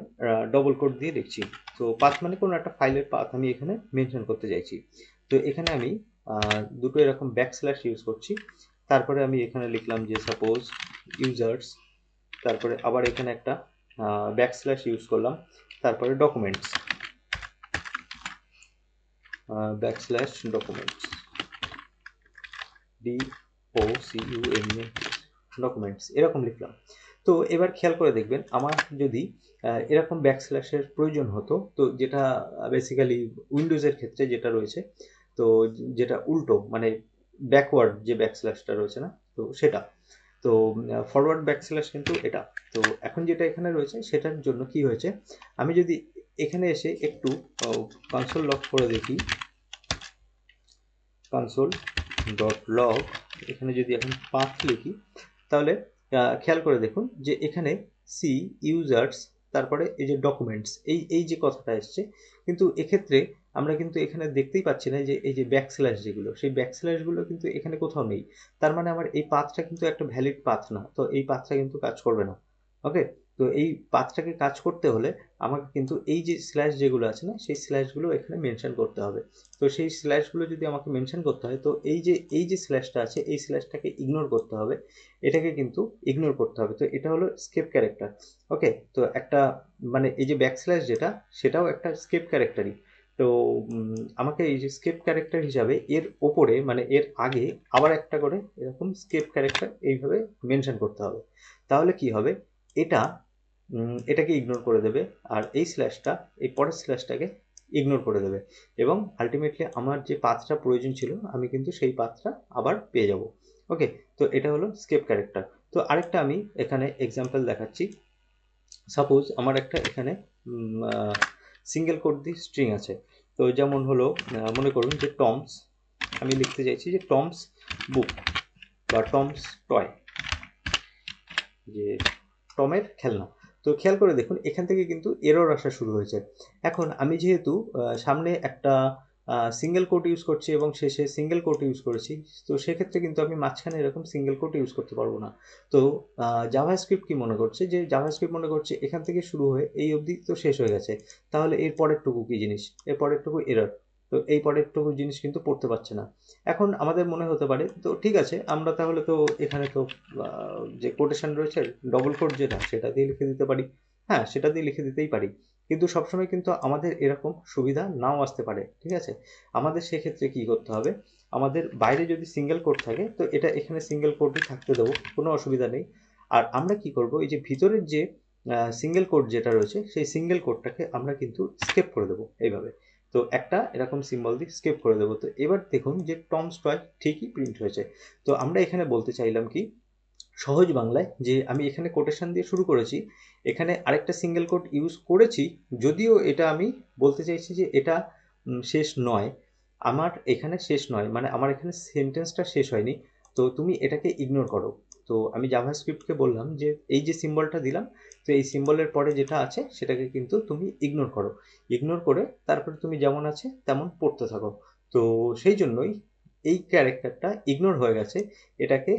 S1: ডবল কোট দিয়ে লিখছি। তো পাথ মানে কোনো একটা ফাইলের পাথ আমি এখানে মেনশন করতে চাইছি। তো এখানে আমি দুটো এরকম ব্যাকস্ল্যাশ ইউজ করছি। তারপরে আমি এখানে লিখলাম যে সাপোজ ইউজার্স, তারপরে আবার এখানে একটা ব্যাকস্ল্যাশ ইউজ করলাম, তারপরে documents, backslash documents, DOCUMENT, documents, এরকম লিখলাম। তো এবার খেয়াল করে দেখবেন আমার যদি এরকম ব্যাকস্ল্যাশের প্রয়োজন হতো, তো যেটা বেসিক্যালি উইন্ডোজের ক্ষেত্রে যেটা রয়েছে, তো যেটা উল্টো মানে ব্যাকওয়ার্ড যে ব্যাকস্ল্যাশটা রয়েছে না, তো সেটা, তো ফরওয়ার্ড ব্যাকস্ল্যাশ কিন্তু এটা। তো এখন যেটা এখানে রয়েছে সেটার জন্য কি হয়েছে, আমি যদি এখানে এসে একটু কনসোল লগ করে দেখি, console.log, এখানে যদি এখন পাথ লিখি, তাহলে খেয়াল করে দেখুন যে এখানে সি ইউজার্স, তারপরে এই যে ডকুমেন্টস, এই যে কথাটা এসছে, কিন্তু এক্ষেত্রে আমরা কিন্তু এখানে দেখতেই পাচ্ছি না যে এই যে ব্যাকস্ল্যাশ যেগুলো, সেই ব্যাকস্ল্যাশগুলো কিন্তু এখানে কোথাও নেই। তার মানে আমার এই পাথটা কিন্তু একটা ভ্যালিড পাথ না, তো এই পাথটা কিন্তু কাজ করবে না। ওকে, তো এই পাথটাকে কাজ করতে হলে আমাকে কিন্তু এই যে স্ল্যাশ যেগুলো আছে না, সেই স্ল্যাশগুলো এখানে মেনশন করতে হবে। তো সেই স্ল্যাশগুলো যদি আমাকে মেনশন করতে হয়, তো এই যে স্ল্যাশটা আছে এই স্ল্যাশটাকে ইগনোর করতে হবে, এটাকে কিন্তু ইগনোর করতে হবে। তো এটা হলো স্কেপ ক্যারেক্টার। ওকে, তো একটা মানে এই যে ব্যাকস্ল্যাশ যেটা, সেটাও একটা স্কেপ ক্যারেক্টারই। তো আমাকে এই যে স্কেপ ক্যারেক্টার হিসাবে এর ওপরে মানে এর আগে আবার একটা করে এরকম স্কেপ ক্যারেক্টার এইভাবে মেনশন করতে হবে। তাহলে কি হবে, এটা এটাকে ইগনোর করে দেবে, আর এই স্ল্যাশটা এই পরের স্ল্যাশটাকে ইগনোর করে দেবে, এবং আলটিমেটলি আমার যে পাথটা প্রয়োজন ছিল আমি কিন্তু সেই পাথটা আবার পেয়ে যাব। ওকে, তো এটা হলো স্কেপ ক্যারেক্টার। তো আরেকটা আমি এখানে এক্সাম্পল দেখাচ্ছি। সাপোজ আমার একটা এখানে সিঙ্গেল কোট দিয়ে স্ট্রিং আছে। তো যেমন হলো মনে করুন যে টমস, আমি লিখতে চাইছি যে টমস বুক বা টমস টয়, যে টমের খেলনা। তো খেয়াল করে দেখুন এখান থেকে কিন্তু এরর আসা শুরু হয়েছে। এখন আমি যেহেতু সামনে একটা সিঙ্গেল কোট ইউজ করছি এবং শেষে সিঙ্গেল কোট ইউজ করেছি, তো সেক্ষেত্রে কিন্তু আমি মাঝখানে এরকম সিঙ্গেল কোট ইউজ করতে পারবো না। তো জাভাস্ক্রিপ্ট কি মনে করছে, যে জাভাস্ক্রিপ্ট মনে করছে এখান থেকে শুরু হয়ে এই অবধি তো শেষ হয়ে গেছে, তাহলে এর পরেরটুকু কি জিনিস, এর পরেরটুকু এরর। তো এই পরেরটুকু জিনিস কিন্তু পড়তে পারছে না। এখন আমাদের মনে হতে পারে তো ঠিক আছে, আমরা তাহলে তো এখানে তো যে কোটেশন রয়েছে ডবল কোট যেটা, সেটা দিয়ে লিখে দিতে পারি। হ্যাঁ, সেটা দিয়ে লিখে দিতেই পারি, কিন্তু সবসময় কিন্তু আমাদের এরকম সুবিধা নাও আসতে পারে। ঠিক আছে, আমাদের সেক্ষেত্রে কি করতে হবে, আমাদের বাইরে যদি সিঙ্গেল কোট থাকে তো এটা এখানে সিঙ্গেল কোটই থাকতে দেবো, কোনো অসুবিধা নেই। আর আমরা কি করব, এই যে ভিতরের যে সিঙ্গেল কোট যেটা রয়েছে সেই সিঙ্গেল কোটটাকে আমরা কিন্তু স্কেপ করে দেবো এইভাবে। তো একটা এরকম সিম্বল দিয়ে স্কেপ করে দেবো। তো এবার দেখুন যে টমস টয় ঠিকই প্রিন্ট হয়েছে। তো আমরা এখানে বলতে চাইলাম কি, সহজ বাংলায়, যে আমি এখানে কোটেশন দিয়ে শুরু করেছি, এখানে আরেকটা সিঙ্গেল কোট ইউজ করেছি, যদিও এটা আমি বলতে চাইছি যে এটা শেষ নয়, আমার এখানে শেষ নয়, মানে আমার এখানে সেন্টেন্সটা শেষ হয়নি। তো তুমি এটাকে ইগনোর করো। তো আমি জাভাস্ক্রিপ্টকে বললাম যে এই যে সিম্বলটা দিলাম, তো এই সিম্বলের পরে যেটা আছে সেটাকে কিন্তু তুমি ইগনোর করো। ইগনোর করে তারপরে তুমি যেমন আছে তেমন পড়তে থাকো। তো সেই জন্যই এই ক্যারেক্টারটা ইগনোর হয়ে গেছে, এটাকে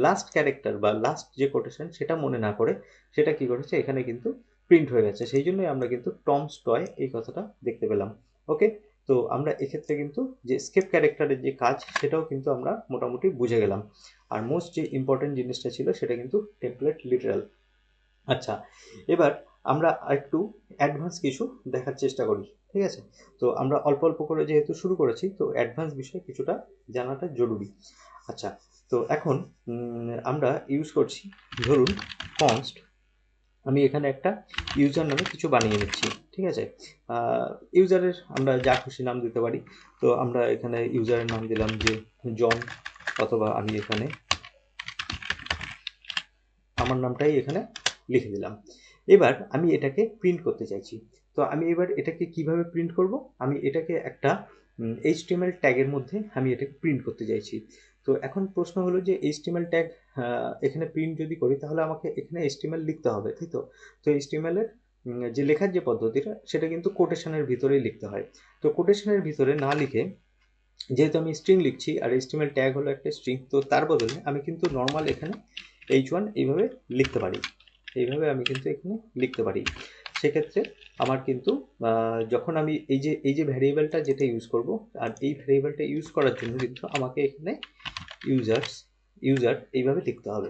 S1: লাস্ট ক্যারেক্টার বা লাস্ট যে কোটেশন সেটা মনে না করে সেটা কি করেছে এখানে কিন্তু প্রিন্ট হয়ে গেছে। সেই জন্যই আমরা কিন্তু টমস টয় এই কথাটা দেখতে পেলাম। ওকে, তো আমরা এক্ষেত্রে কিন্তু যে স্কেপ ক্যারেক্টারের যে কাজ সেটাও কিন্তু আমরা মোটামুটি বুঝে গেলাম। আর মোস্ট যে ইম্পর্টেন্ট জিনিসটা ছিল সেটা কিন্তু টেমপ্লেট লিটারাল। আচ্ছা, এবার আমরা একটু অ্যাডভান্স কিছু দেখার চেষ্টা করি। ঠিক আছে, তো আমরা অল্প অল্প করে যেহেতু শুরু করেছি, তো অ্যাডভান্স বিষয়ে কিছুটা জানাটা জরুরি। আচ্ছা, তো এখন আমরা ইউজ করছি, ধরুন কনস্ট, আমি এখানে একটা ইউজার নামে কিছু বানিয়ে নিচ্ছি। ঠিক আছে, ইউজারের আমরা যা খুশি নাম দিতে পারি। তো আমরা এখানে ইউজারের নাম দিলাম যে জন, অথবা আমি এখানে আমার নামটাই এখানে লিখে দিলাম। এবার আমি এটাকে প্রিন্ট করতে চাইছি। তো আমি এবার এটাকে কিভাবে প্রিন্ট করব, আমি এটাকে একটা HTML ট্যাগের মধ্যে আমি এটাকে প্রিন্ট করতে চাইছি। তো এখন প্রশ্ন হলো যে HTML ট্যাগ এখানে প্রিন্ট যদি করি তাহলে আমাকে এখানে HTML লিখতে হবে, তাই তো? তো HTML এর যে লেখার যে পদ্ধতিটা সেটা কিন্তু কোটেশনের ভিতরেই লিখতে হয়। তো কোটেশনের ভিতরে না লিখে, যেহেতু আমি স্ট্রিং লিখছি আর HTML ট্যাগ হলো একটা স্ট্রিং, তো তার বদলে আমি কিন্তু নর্মাল এখানে H1 এইভাবে লিখতে পারি। এইভাবে আমি কিন্তু এখানে লিখতে পারি। সেক্ষেত্রে আমার কিন্তু যখন আমি এই যে ভ্যারিয়েবলটা যেটা ইউজ করব, আর এই ভ্যারিয়েবলটা ইউজ করার জন্য কিন্তু আমাকে এখানে ইউজার এইভাবে লিখতে হবে।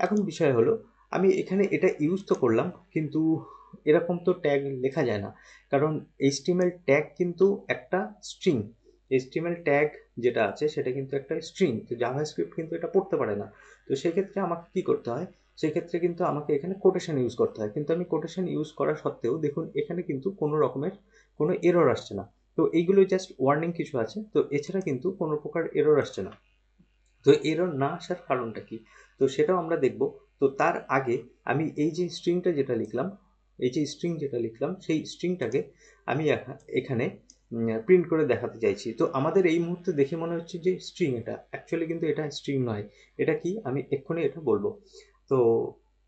S1: এখন বিষয় হলো, আমি এখানে এটা ইউজ তো করলাম, কিন্তু এরকম তো ট্যাগ লেখা যায় না, কারণ HTML ট্যাগ কিন্তু একটা স্ট্রিং। HTML ট্যাগ যেটা আছে সেটা কিন্তু একটা স্ট্রিং, তো জাভাস্ক্রিপ্ট কিন্তু এটা পড়তে পারে না। তো সেক্ষেত্রে আমাকে কি করতে হয়, সেক্ষেত্রে কিন্তু আমাকে এখানে কোটেশন ইউজ করতে হয়। কিন্তু আমি কোটেশন ইউজ করা সত্ত্বেও দেখুন এখানে কিন্তু কোনো রকমের কোনো এরর আসছে না। তো এইগুলো জাস্ট ওয়ার্নিং কিছু আছে, তো এছাড়া কিন্তু কোনো প্রকার এরর আসছে না। তো এরর না আসার কারণটা কি, তো সেটাও আমরা দেখব। তো তার আগে আমি এই যে স্ট্রিংটা যেটা লিখলাম, এই যে স্ট্রিং যেটা লিখলাম সেই স্ট্রিংটাকে আমি এখানে প্রিন্ট করে দেখাতে চাইছি। তো আমাদের এই মুহূর্তে দেখে মনে হচ্ছে যে স্ট্রিং, এটা অ্যাকচুয়ালি কিন্তু এটা স্ট্রিং নয়। এটা কি, আমি এক্ষুনি এটা বলবো। তো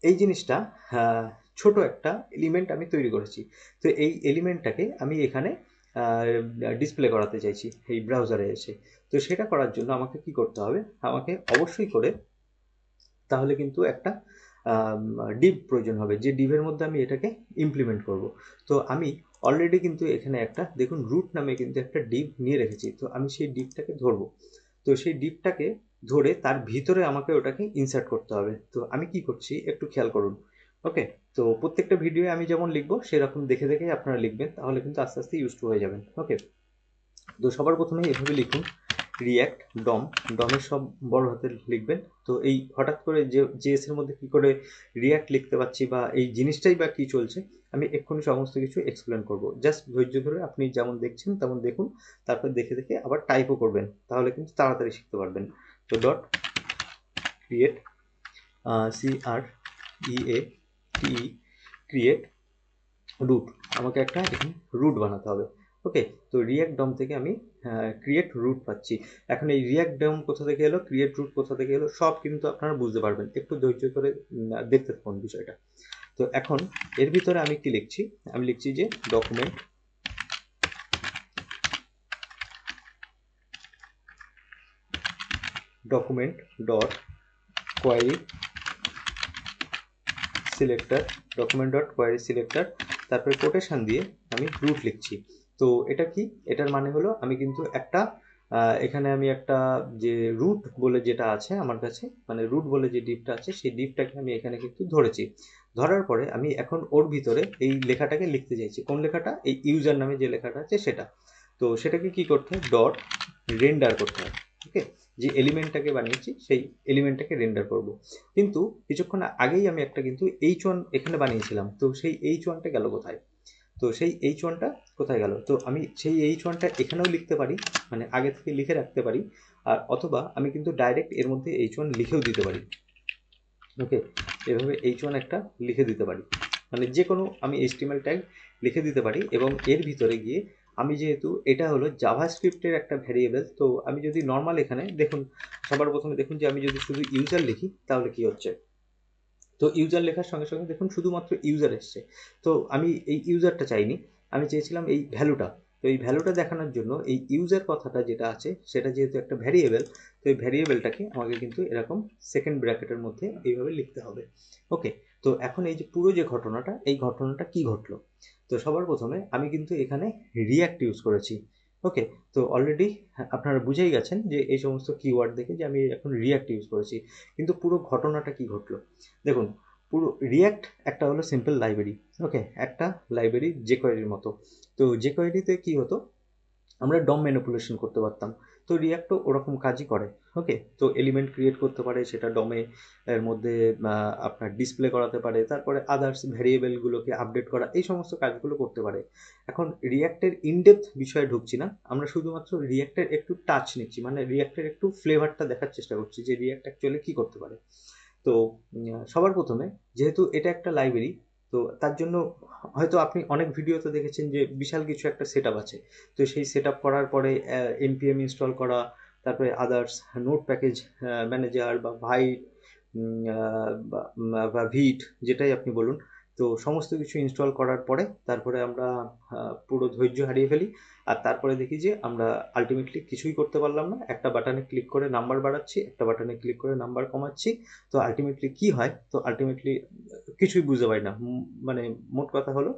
S1: এই জিনিসটা ছোট একটা এলিমেন্ট আমি তৈরি করেছি। তো এই এলিমেন্টটাকে আমি এখানে ডিসপ্লে করাতে চাইছি এই ব্রাউজারে এসে। তো সেটা করার জন্য আমাকে কি করতে হবে, আমাকে অবশ্যই করে তাহলে কিন্তু একটা ডিভ প্রয়োজন হবে, যে ডিভের মধ্যে আমি এটাকে ইমপ্লিমেন্ট করব। তো আমি অলরেডি কিন্তু এখানে একটা দেখুন রুট নামে কিন্তু একটা ডিভ নিয়ে রেখেছি। তো আমি সেই ডিভটাকে ধরবো। তো সেই ডিভটাকে ধরে তার ভিতরে আমাকে ওটাকে ইনসার্ট করতে হবে। তো আমি কি করছি একটু খেয়াল করুন। ওকে, তো প্রত্যেকটা ভিডিও আমি যেমন লিখবো সেরকম দেখে দেখে আপনারা লিখবেন, তাহলে কিন্তু আস্তে আস্তে ইউজ টু হয়ে যাবেন। ওকে, তো সবার প্রথমে এভাবে লিখুন রিয়াক্ট ডম, ডমের সব বড় হাতে লিখবেন। তো এই হঠাৎ করে যে জেএস এর মধ্যে কি করে রিয়াক্ট লিখতে পারছি বা এই জিনিসটাই বা কি চলছে, আমি এক্ষুনি সমস্ত কিছু এক্সপ্লেন করব। জাস্ট ধৈর্য ধরে আপনি যেমন দেখছেন তেমন দেখুন, তারপর দেখে দেখে আবার টাইপও করবেন, তাহলে কিন্তু তাড়াতাড়ি শিখতে পারবেন। তো dot create, CREATE, create root, আমাকে একটা এখানে রুট বানাতে হবে। ওকে, তো রিয়াক্ট ডম থেকে আমি ক্রিয়েট রুট পাচ্ছি। এখন এই রিয়াক্ট ডম কোথা থেকে এলো, ক্রিয়েট রুট কোথা থেকে এলো, সব কিন্তু আপনারা বুঝতে পারবেন, একটু ধৈর্য ধরে দেখতে থাকুন বিষয়টা। তো এখন এর ভিতরে আমি কি লিখছি, আমি লিখছি যে document dot query selector, document dot query selector, তারপরে কোটেশন দিয়ে আমি রুট লিখছি। তো এটা কি, এটার মানে হলো আমি কিন্তু একটা এখানে আমি একটা যে রুট বলে যেটা আছে আমার কাছে, মানে রুট বলে যে ডিপটা আছে সেই ডিপটাকে আমি এখানে কিন্তু ধরেছি। ধরার পরে আমি এখন ওর ভিতরে এই লেখাটাকে লিখতে চাইছি। কোন লেখাটা? এই ইউজার নামে যে লেখাটা আছে সেটা। তো সেটাকে কি করতে হয়? ডট রেন্ডার করতে হয়। ওকে, যে এলিমেন্টটাকে বানিয়েছি সেই এলিমেন্টটাকে রেন্ডার করব। কিন্তু কিছুক্ষণ আগেই আমি একটা কিন্তু H1 এখানে বানিয়েছিলাম, তো সেই H1টা গেল কোথায়? তো সেই H1টা কোথায় গেল? তো আমি সেই H1টা এখানেও লিখতে পারি, মানে আগে থেকে লিখে রাখতে পারি, আর অথবা আমি কিন্তু ডাইরেক্ট এর মধ্যে H1 লিখেও দিতে পারি। ওকে, এভাবে H1 একটা লিখে দিতে পারি, মানে যে কোনো আমি HTML ট্যাগ লিখে দিতে পারি। এবং এর ভিতরে গিয়ে আমি যেহেতু এটা হলো জাভাস্ক্রিপ্টের একটা ভ্যারিয়েবল, তো আমি যদি নর্মাল এখানে দেখুন, সবার প্রথমে দেখুন যে আমি যদি শুধু ইউজার লিখি তাহলে কি হচ্ছে। তো ইউজার লেখার সঙ্গে সঙ্গে দেখুন শুধুমাত্র ইউজার এসছে। তো আমি এই ইউজারটা চাইনি, আমি চেয়েছিলাম এই ভ্যালুটা। তো এই ভ্যালুটা দেখানোর জন্য এই ইউজার কথাটা যেটা আছে সেটা যেহেতু একটা ভ্যারিয়েবল, তো এই ভ্যারিয়েবলটাকে আমাকে কিন্তু এরকম সেকেন্ড ব্র্যাকেটের মধ্যে এইভাবে লিখতে হবে। ওকে, তো এখন এই যে পুরো যে ঘটনাটা, এই ঘটনাটা কি ঘটলো? তো সবার প্রথমে আমি কিন্তু এখানে রিয়াক্ট ইউজ করেছি। ওকে, তো অলরেডি আপনারা বুঝেই গেছেন যে এই সমস্ত কিওয়ার্ড দেখে যে আমি এখন রিয়াক্ট ইউজ করেছি। কিন্তু পুরো ঘটনাটা কি ঘটলো দেখুন। পুরো রিয়াক্ট একটা হলো সিম্পল লাইব্রেরি। ওকে, একটা লাইব্রেরি jQuery এর মতো। তো jQuery-তে কি হতো, আমরা ডম ম্যানিপুলেশন করতে পারতাম। তো রিয়াক্টও ওরকম কাজই করে। ওকে, তো এলিমেন্ট ক্রিয়েট করতে পারে, সেটা ডমে এর মধ্যে আপনার ডিসপ্লে করাতে পারে, তারপরে আদার্স ভ্যারিয়েবলগুলোকে আপডেট করা, এই সমস্ত কাজগুলো করতে পারে। এখন রিয়াক্টের ইনডেপথ বিষয়ে ঢুকছি না, আমরা শুধুমাত্র রিয়াক্টের একটু টাচ নিচ্ছি, মানে রিয়াক্টের একটু ফ্লেভারটা দেখার চেষ্টা করছি যে রিয়াক্ট অ্যাকচুয়ালি কী করতে পারে। তো সবার প্রথমে যেহেতু এটা একটা লাইব্রেরি, তো তার জন্য হয়তো আপনি অনেক ভিডিওতে দেখেছেন যে বিশাল কিছু একটা সেট আছে। তো সেই সেট করার পরে npm ইনস্টল করা, তারপরে আদার্স নোট প্যাকেজ ম্যানেজার বা ভাইট বা ভিট, যেটাই আপনি বলুন। তো সমস্ত কিছু ইনস্টল করার পরে তারপরে আমরা পুরো ধৈর্য হারিয়ে ফেলি। আর তারপরে দেখি যে আমরা আলটিমেটলি কিছুই করতে পারলাম না, একটা বাটনে ক্লিক করে নাম্বার বাড়াচ্ছি, একটা বাটনে ক্লিক করে নাম্বার কমাচ্ছি। তো আলটিমেটলি কি হয়, তো আলটিমেটলি কিছুই বুঝতে পারি না। মানে মোট কথা হলো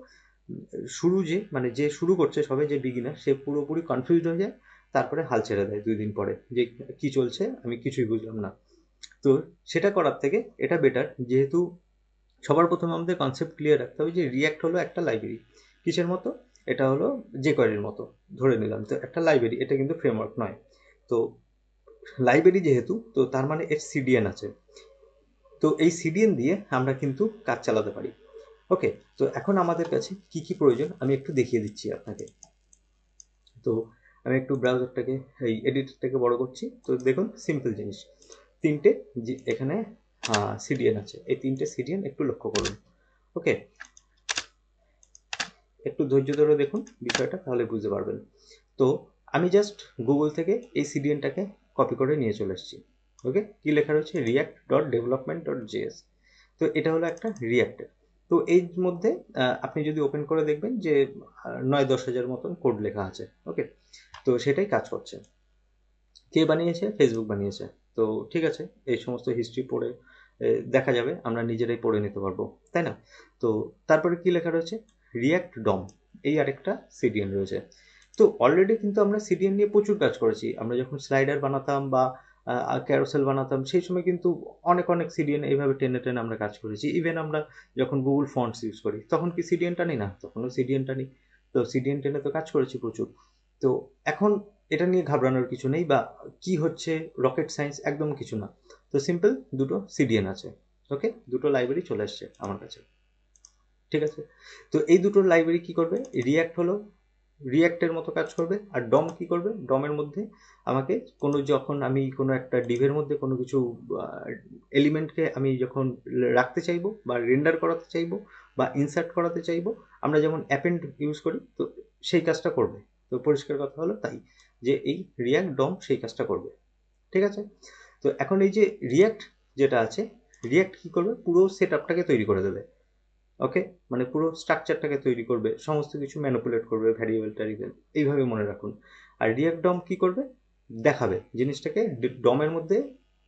S1: শুরু যে, মানে যে শুরু করছে সবে, যে বিগিনার, সে পুরোপুরি কনফিউজড হয়ে যায়, তারপরে হাল ছেড়ে দেয় 2 দিন পরে যে কি চলছে আমি কিছুই বুঝলাম না। তো সেটা করার থেকে এটা বেটার, যেহেতু সবার প্রথমে আমাদের কনসেপ্ট ক্লিয়ার রাখতে হবে যে রিয়াক্ট হলো একটা লাইব্রেরি। কিসের মতো? এটা হলো jQuery-র মতো ধরে নিলাম, তো একটা লাইব্রেরি, এটা কিন্তু ফ্রেমওয়ার্ক নয়। তো লাইব্রেরি যেহেতু, তো তার মানে এর সিডিএন আছে। তো এই সিডিএন দিয়ে আমরা কিন্তু কাজ চালাতে পারি। ওকে, তো এখন আমাদের কাছে কি কি প্রয়োজন আমি একটু দেখিয়ে দিচ্ছি আপনাকে। তো আমি একটু ব্রাউজারটাকে, এই এডিটরটাকে বড় করছি। তো দেখুন সিম্পল জিনিস, তিনটে যে এখানে সিডিএন আছে, এই তিনটে সিডিএন একটু লক্ষ্য করুন। ওকে, একটু ধৈর্য ধরে দেখুন বিষয়টা, তাহলে বুঝতে পারবেন। তো আমি জাস্ট গুগল থেকে এই সিডিএনটাকে কপি করে নিয়ে চলে এসেছি। ওকে, কি লেখা রয়েছে? react.development.js। তো এটা হলো একটা রিয়াক্টের। তো এর মধ্যে আপনি যদি ওপেন করে দেখবেন যে 9-10 হাজার মতন কোড লেখা আছে। ওকে, তো সেটাই কাজ করছে। কে বানিয়েছে? ফেসবুক বানিয়েছে। তো ঠিক আছে, এই সমস্ত হিস্ট্রি পড়ে দেখা যাবে, আমরা নিজেরাই পড়ে নিতে পারবো, তাই না? তো তারপরে কি লেখা রয়েছে? রিয়াক্ট ডম, এই আরেকটা সিডিএন রয়েছে। তো অলরেডি কিন্তু আমরা সিডিএন নিয়ে প্রচুর কাজ করেছি। আমরা যখন স্লাইডার বানাতাম বা ক্যারোসেল বানাতাম, সেই সময় কিন্তু অনেক অনেক সিডিএন এইভাবে টেনে টেনে আমরা কাজ করেছি। ইভেন আমরা যখন গুগল ফন্টস ইউজ করি তখন কি সিডিএন টানি না? তখনও সিডিএন টানি। তো সিডিএন টেনে তো কাজ করেছি প্রচুর। তো এখন এটা নিয়ে ঘাবড়ানোর কিছু নেই, বা কি হচ্ছে রকেট সায়েন্স, একদম কিছু না। তো সিম্পল দুটো সিডিএন আছে। ওকে, দুটো লাইব্রেরি চলে আসছে আমার কাছে। ঠিক আছে, তো এই দুটো লাইব্রেরি কি করবে? রিয়াক্ট হলো রিয়াক্টের মতো কাজ করবে, আর ডম কি করবে? ডমের মধ্যে আমাকে যখন আমি কোনো একটা ডিভের মধ্যে কোনো কিছু এলিমেন্টকে আমি যখন রাখতে চাইবো বা রেন্ডার করাতে চাইবো বা ইনসার্ট করাতে চাইবো, আমরা যেমন অ্যাপেন্ড ইউজ করি, তো সেই কাজটা করবে। তো পরিষ্কার কথা হলো তাই, যে এই রিয়াক্ট ডম সেই কাজটা করবে। ঠিক আছে, তো এখন এই যে রিয়াক্ট যেটা আছে, রিয়াক্ট কি করবে? পুরো সেট আপটাকে তৈরি করে দেবে। ওকে, মানে পুরো স্ট্রাকচারটাকে তৈরি করবে, সমস্ত কিছু ম্যানিপুলেট করবে, ভ্যারিয়েবল ট্যারিয়েবল, এইভাবে মনে রাখুন। আর রিয়াক্ট ডম কি করবে? দেখাবে জিনিসটাকে, ডমের মধ্যে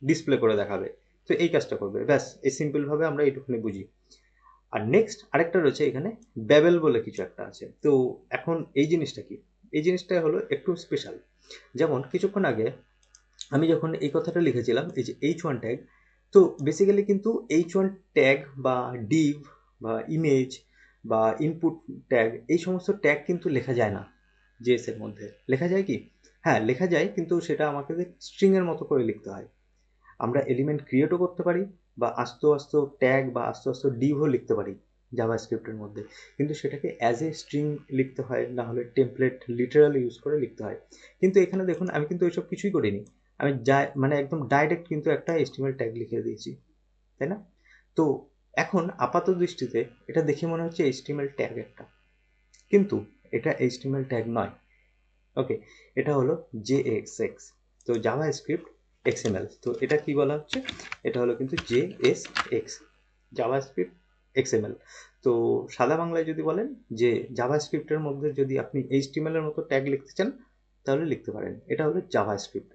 S1: ডিসপ্লে করে দেখাবে। তো এই কাজটা করবে, ব্যাস। এই সিম্পলভাবে আমরা এইটুকুনি বুঝি। আর নেক্সট আরেকটা রয়েছে এখানে ব্যাবেল বলে কিছু একটা আছে। তো এখন এই জিনিসটা কি, এই জিনিসটা হলো একটু স্পেশাল। যেমন কিছুক্ষণ আগে আমি যখন এই কথাটা লিখেছিলাম, এই যে H1 ট্যাগ, তো বেসিক্যালি কিন্তু H1 ট্যাগ বা ডিভ বা ইমেজ বা ইনপুট ট্যাগ, এই সমস্ত ট্যাগ কিন্তু লেখা যায় না জেএস এর মধ্যে। লেখা যায় কি? হ্যাঁ লেখা যায়, কিন্তু সেটা আমাকে স্ট্রিং এর মতো করে লিখতে হয়। আমরা এলিমেন্ট ক্রিয়েটও করতে পারি, বা আস্তে আস্তে ট্যাগ বা আস্তে আস্তে ডিভও লিখতে পারি জাভাস্ক্রিপ্টের মধ্যে, কিন্তু সেটাকে অ্যাজ এ স্ট্রিং লিখতে হয়, না হলে টেমপ্লেট লিটারাল ইউজ করে লিখতে হয়। কিন্তু এখানে দেখুন আমি কিন্তু ওইসব কিছুই করিনি, আমি মানে একদম ডাইরেক্ট কিন্তু একটা HTML ট্যাগ লিখে দিয়েছি, তাই না? তো এখন আপাত দৃষ্টিতে এটা দেখে মনে হচ্ছে HTML ট্যাগ একটা, কিন্তু এটা HTML ট্যাগ নয়। ওকে, এটা হলো JSX, তো জাভা স্ক্রিপ্ট XML। তো এটা কি বলা হচ্ছে, এটা হলো কিন্তু JSX, জাভা স্ক্রিপ্ট XML। তো সাদা বাংলায় যদি বলেন যে জাভা স্ক্রিপ্টের মধ্যে যদি আপনি HTML এর মতো ট্যাগ লিখতে চান তাহলে লিখতে পারেন, এটা হলো জাভা স্ক্রিপ্ট।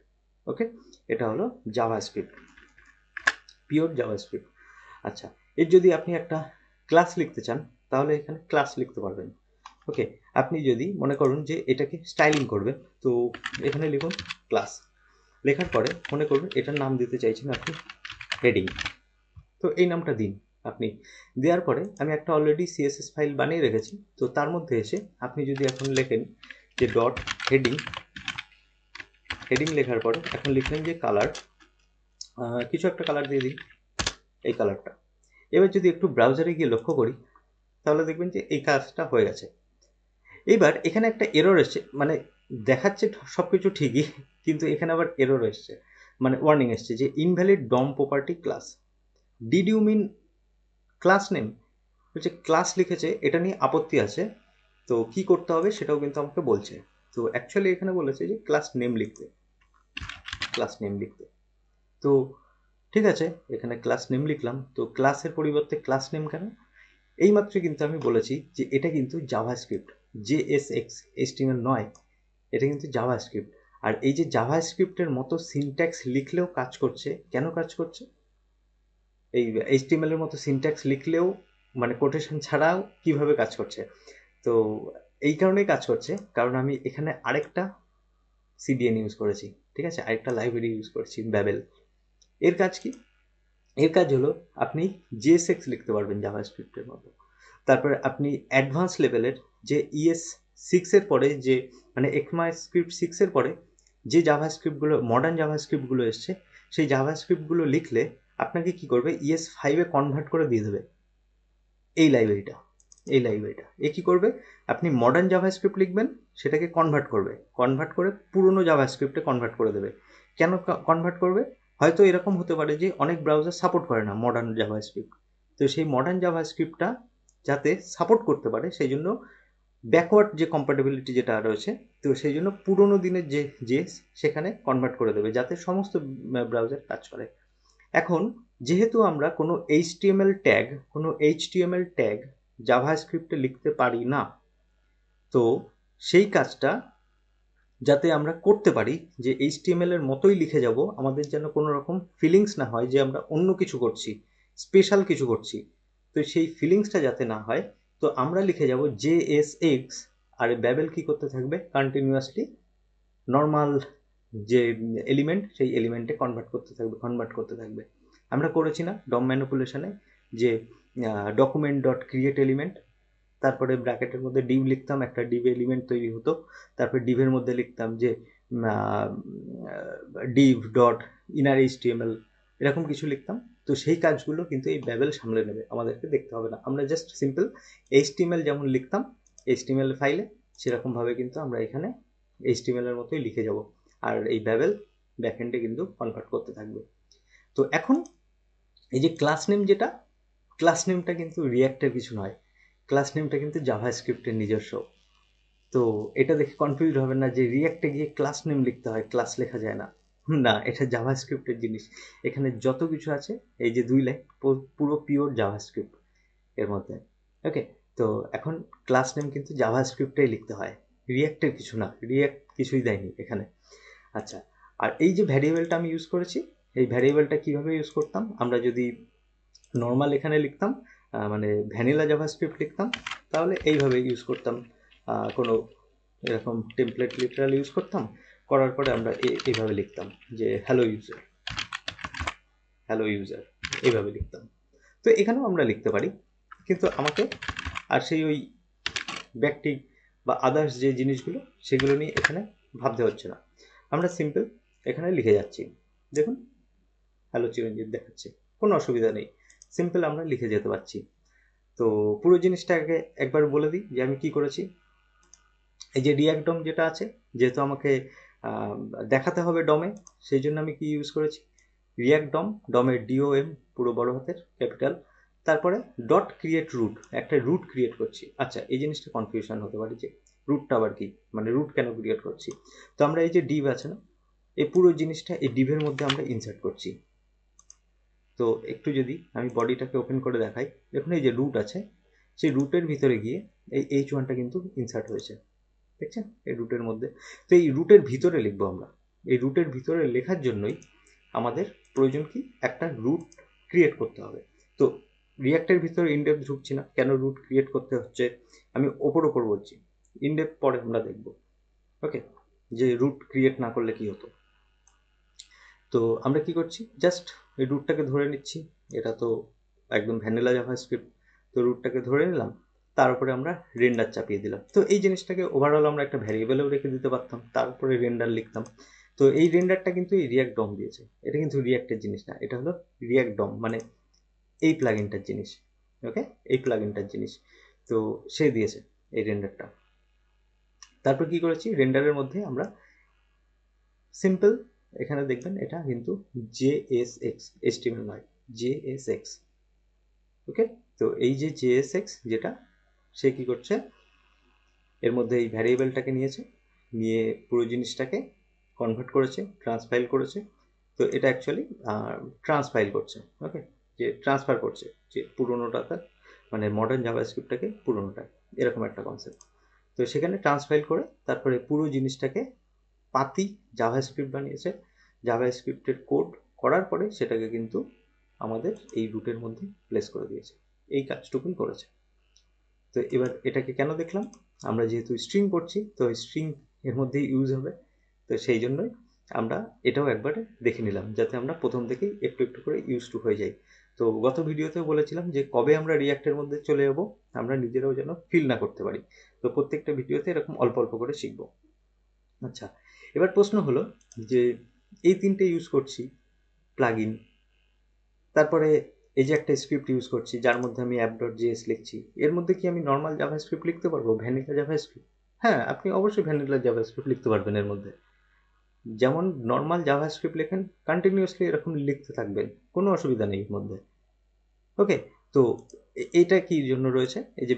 S1: ওকে, এটা হলো Java script, pure Java script. আচ্ছা, এর যদি আপনি একটা ক্লাস লিখতে চান তাহলে এখানে ক্লাস লিখতে পারবেন। ওকে, আপনি যদি মনে করুন যে এটাকে স্টাইলিং করবেন, তো এখানে লিখুন ক্লাস। লেখার পরে মনে করুন এটার নাম দিতে চাইছেন আপনি হেডিং, তো এই নামটা দিন আপনি। দেওয়ার পরে আমি একটা অলরেডি সিএসএস ফাইল বানিয়ে রেখেছি, তো তার মধ্যে এসে আপনি যদি এখন লেখেন যে ডট হেডিং, হেডিং লেখার পরে এখন লিখলেন যে কালার, কিছু একটা কালার দিয়ে দিই, এই কালারটা। এবার যদি একটু ব্রাউজারে গিয়ে লক্ষ্য করি তাহলে দেখবেন যে এই কাজটা হয়ে গেছে। এবার এখানে একটা এরর এসছে, মানে দেখাচ্ছে সব কিছু ঠিকই, কিন্তু এখানে আবার এরর এসছে, মানে ওয়ার্নিং এসছে যে invalid DOM property class. Did you mean class name? বলছে ক্লাস লিখেছে, এটা নিয়ে আপত্তি আছে, তো কি করতে হবে সেটাও কিন্তু আমাকে বলছে। তো অ্যাকচুয়ালি এখানে বলেছে যে ক্লাস নেম লিখতে, ক্লাস নেম লিখতে। তো ঠিক আছে, এখানে ক্লাস নেম লিখলাম, তো ক্লাসের পরিবর্তে ক্লাস নেম কেন? এইমাত্র কিন্তু আমি বলেছি যে এটা কিন্তু জাভাস্ক্রিপ্ট, JSX, HTML নয়, এটা কিন্তু জাভাস্ক্রিপ্ট। আর এই যে জাভাস্ক্রিপ্টের মতো সিনট্যাক্স লিখলেও কাজ করছে, কেন কাজ করছে? এই HTML এর মতো সিনট্যাক্স লিখলেও, মানে কোটেশন ছাড়াও কিভাবে কাজ করছে? তো এই কারণেই কাজ করছে, কারণ আমি এখানে আরেকটা CDN ইউজ করেছি, ঠিক আছে, আরেকটা লাইব্রেরি ইউজ করেছি ব্যাবেল। এর কাজ কি? এর কাজ হলো আপনি JSX লিখতে পারবেন জাভাস্ক্রিপ্টের মতো। তারপরে আপনি অ্যাডভান্স লেভেলের যে ES6 এর পরে যে, মানে ECMAScript 6 এর পরে যে জাভাস্ক্রিপ্টগুলো, মডার্ন জাভাস্ক্রিপ্টগুলো এসছে, সেই জাভাস্ক্রিপ্টগুলো লিখলে আপনাকে কি করবে, ES5 এ কনভার্ট করে দিয়ে দেবে এই লাইব্রেরিটা, এই লাইব্রেরিটা এ কি করবে, আপনি মডার্ন জাভাস্ক্রিপ্ট লিখবেন, সেটাকে কনভার্ট করবে, কনভার্ট করে পুরনো জাভাস্ক্রিপ্টে কনভার্ট করে দেবে। কেন কনভার্ট করবে? হয়তো এরকম হতে পারে যে অনেক ব্রাউজার সাপোর্ট করে না মডার্ন জাভাস্ক্রিপ্ট, তো সেই মডার্ন জাভাস্ক্রিপ্টটা যাতে সাপোর্ট করতে পারে সেই জন্য ব্যাকওয়ার্ড যে কম্প্যাটেবিলিটি যেটা রয়েছে, তো সেই জন্য পুরোনো দিনের যে সেখানে কনভার্ট করে দেবে যাতে সমস্ত ব্রাউজার কাজ করে। এখন যেহেতু আমরা কোনো HTML ট্যাগ জাভাস্ক্রিপ্টে লিখতে পারি না, তো সেই কাজটা যাতে আমরা করতে পারি, যে HTML এর মতোই লিখে যাব, আমাদের যেন কোনো রকম ফিলিংস না হয় যে আমরা অন্য কিছু করছি, স্পেশাল কিছু করছি, তো সেই ফিলিংসটা যাতে না হয়, তো আমরা লিখে যাব JSX, আর ব্যাবেল কি করতে থাকবে, কন্টিনিউয়াসলি নর্মাল যে এলিমেন্ট সেই এলিমেন্টে কনভার্ট করতে থাকবে। আমরা করেছি না ডম ম্যানিপুলেশনে যে ডকুমেন্ট ডট ক্রিয়েট এলিমেন্ট, তারপরে ব্র্যাকেটের মধ্যে ডিভ লিখতাম, একটা ডিভ এলিমেন্ট তৈরি হতো, তারপরে ডিভের মধ্যে লিখতাম যে ডিভ ডট ইনার HTML, এরকম কিছু লিখতাম। তো সেই কাজগুলো কিন্তু এই ব্যাবেল সামলে নেবে, আমাদেরকে দেখতে হবে না, আমরা জাস্ট সিম্পল HTML যেমন লিখতাম HTML ফাইলে, সেরকমভাবে কিন্তু আমরা এখানে HTML এর মতোই লিখে যাব, আর এই ব্যাবেল ব্যাকএন্ডে কিন্তু কনভার্ট করতে থাকবে। তো এখন এই যে ক্লাস নেম, যেটা ক্লাস নেমটা কিন্তু রিয়াক্টের কিছু নয়, ক্লাস নেমটা কিন্তু জাভাস্ক্রিপ্টের নিজস্ব। তো এটা দেখে কনফিউজ হবে না যে রিয়াক্টে গিয়ে ক্লাস নেম লিখতে হয়, ক্লাস লেখা যায় না, না, এটা জাভাস্ক্রিপ্টের জিনিস। এখানে যত কিছু আছে, এই যে 2 লাইন পুরো পিওর জাভাস্ক্রিপ্ট এর মধ্যে। ওকে, তো এখন ক্লাস নেম কিন্তু জাভাস্ক্রিপ্টেই লিখতে হয়, রিয়াক্টের কিছু না, রিয়াক্ট কিছুই দেয়নি এখানে। আচ্ছা, আর এই যে ভ্যারিয়েবলটা আমি ইউজ করেছি, এই ভ্যারিয়েবলটা কিভাবে ইউজ করতাম, আমরা যদি নর্মাল এখানে লিখতাম, মানে ভ্যানিলা জাভাস্ক্রিপ্ট লিখতাম তাহলে এইভাবে ইউজ করতাম, কোনো এরকম টেমপ্লেট লিটারাল ইউজ করতাম, করার পরে আমরা এইভাবে লিখতাম যে হ্যালো ইউজার এইভাবে লিখতাম। তো এখানেও আমরা লিখতে পারি, কিন্তু আমাকে আর সেই ওই ব্যাকটিক বা আদার্স যে জিনিসগুলো সেগুলো নিয়ে এখানে ভাবতে হচ্ছে না, আমরা সিম্পল এখানে লিখে যাচ্ছি। দেখুন হ্যালো চিরঞ্জিত দেখাচ্ছে, কোনো অসুবিধা নেই, সিম্পল আমরা লিখে যেতে পারছি। তো পুরো জিনিসটাকে একবার বলে দিই যে আমি কি করেছি। এই যে রিয়াক্ট ডম যেটা আছে, যেহেতু আমাকে দেখাতে হবে ডমে, সেই জন্য আমি কি ইউজ করেছি, রিয়াক্ট ডমের DOM পুরো বড় হাতের ক্যাপিটাল, তারপরে ডট ক্রিয়েট রুট, একটা রুট ক্রিয়েট করছি। আচ্ছা, এই জিনিসটা কনফিউশন হতে পারে যে রুটটা আবার কি, মানে রুট কেন ক্রিয়েট করছি। তো আমরা এই যে ডিভ আছে না, এই পুরো জিনিসটা এই ডিভের মধ্যে আমরা ইনসার্ট করছি। তো একটু যদি আমি বডিটাকে ওপেন করে দেখাই, দেখুন এই যে রুট আছে, সেই রুটের ভিতরে গিয়ে এই H1টা কিন্তু ইনসার্ট হয়েছে, দেখছেন এই রুটের মধ্যে। তো এই রুটের ভিতরে লিখবো আমরা, এই রুটের ভিতরে লেখার জন্যই আমাদের প্রয়োজন কি, একটা রুট ক্রিয়েট করতে হবে। তো রিয়াক্টের ভিতরে ইনডেপথ ঢুকছি না, কেন রুট ক্রিয়েট করতে হচ্ছে আমি ওপর বলছি, ইনডেপথ পরে আমরা দেখব। ওকে, যে রুট ক্রিয়েট না করলে কি হতো। তো আমরা কি করছি, জাস্ট এই রুটটাকে ধরে নিচ্ছি, এটা তো একদম ভ্যানিলা জাভাস্ক্রিপ্ট, তো রুটটাকে ধরে নিলাম, তার উপরে আমরা রেন্ডার চাপিয়ে দিলাম। তো এই জিনিসটাকে ওভারঅল আমরা একটা ভ্যারিয়েবলেও রেখে দিতে পারতাম, তার উপরে রেন্ডার লিখতাম। তো এই রেন্ডারটা কিন্তু এই রিয়াক্ট ডম দিয়েছে, এটা কিন্তু রিয়াক্টের জিনিস না, এটা হলো রিয়াক্ট ডম, মানে এই প্লাগইনটার জিনিস। ওকে, এই প্লাগইনটার জিনিস, তো সে দিয়েছে এই রেন্ডারটা। তারপর কি করেছি, রেন্ডারের মধ্যে আমরা সিম্পল, এখানে দেখবেন এটা কিন্তু JSX HTML নয়, JSX। ওকে, তো এই যে JSX যেটা, সে কি করছে, এর মধ্যে এই ভ্যারিয়েবলটাকে নিয়েছে, নিয়ে পুরো জিনিসটাকে কনভার্ট করেছে, ট্রান্সফাইল করেছে। তো এটা অ্যাকচুয়ালি ট্রান্সফাইল করছে, ওকে, যে ট্রান্সফার করছে যে পুরোনোটাতে, মানে মডার্ন জাভাস্ক্রিপ্টটাকে পুরোনোটা, এরকম একটা কনসেপ্ট। তো সেখানে ট্রান্সফাইল করে তারপরে পুরো জিনিসটাকে পাতি জাভাস্ক্রিপ্ট বানিয়েছে, জাভাস্ক্রিপ্টের কোড করার পরে সেটাকে কিন্তু আমাদের এই রুটের মধ্যে প্লেস করে দিয়েছে, এই কাজটুকুই করেছে। তো এবার এটাকে কেন দেখলাম, আমরা যেহেতু স্ট্রিং করছি, তো স্ট্রিং এর মধ্যেই ইউজ হবে, তো সেই জন্যই আমরা এটাও একবারে দেখে নিলাম, যাতে আমরা প্রথম থেকেই একটু একটু করে ইউজ টু হয়ে যাই। তো গত ভিডিওতেও বলেছিলাম যে কবে আমরা রিয়াক্টের মধ্যে চলে যাবো, আমরা নিজেরাও যেন ফিল না করতে পারি। তো প্রত্যেকটা ভিডিওতে এরকম অল্প অল্প করে শিখবো। আচ্ছা, এবার প্রশ্ন হলো যে এই তিনটে ইউজ করছি প্লাগইন, তারপরে এই যে একটা স্ক্রিপ্ট ইউজ করছি যার মধ্যে আমি app.js লিখছি, এর মধ্যে কি আমি নর্মাল জাভাস্ক্রিপ্ট লিখতে পারবো, ভ্যানিলা জাভাস্ক্রিপ্ট? হ্যাঁ, আপনি অবশ্যই ভ্যানিলা জাভাস্ক্রিপ্ট লিখতে পারবেন এর মধ্যে, যেমন নর্মাল জাভাস্ক্রিপ্ট লেখেন কন্টিনিউয়াসলি এরকম লিখতে থাকবেন, কোনো অসুবিধা নেই এর মধ্যে। ওকে, তো এটা কি জন্য রয়েছে, এই যে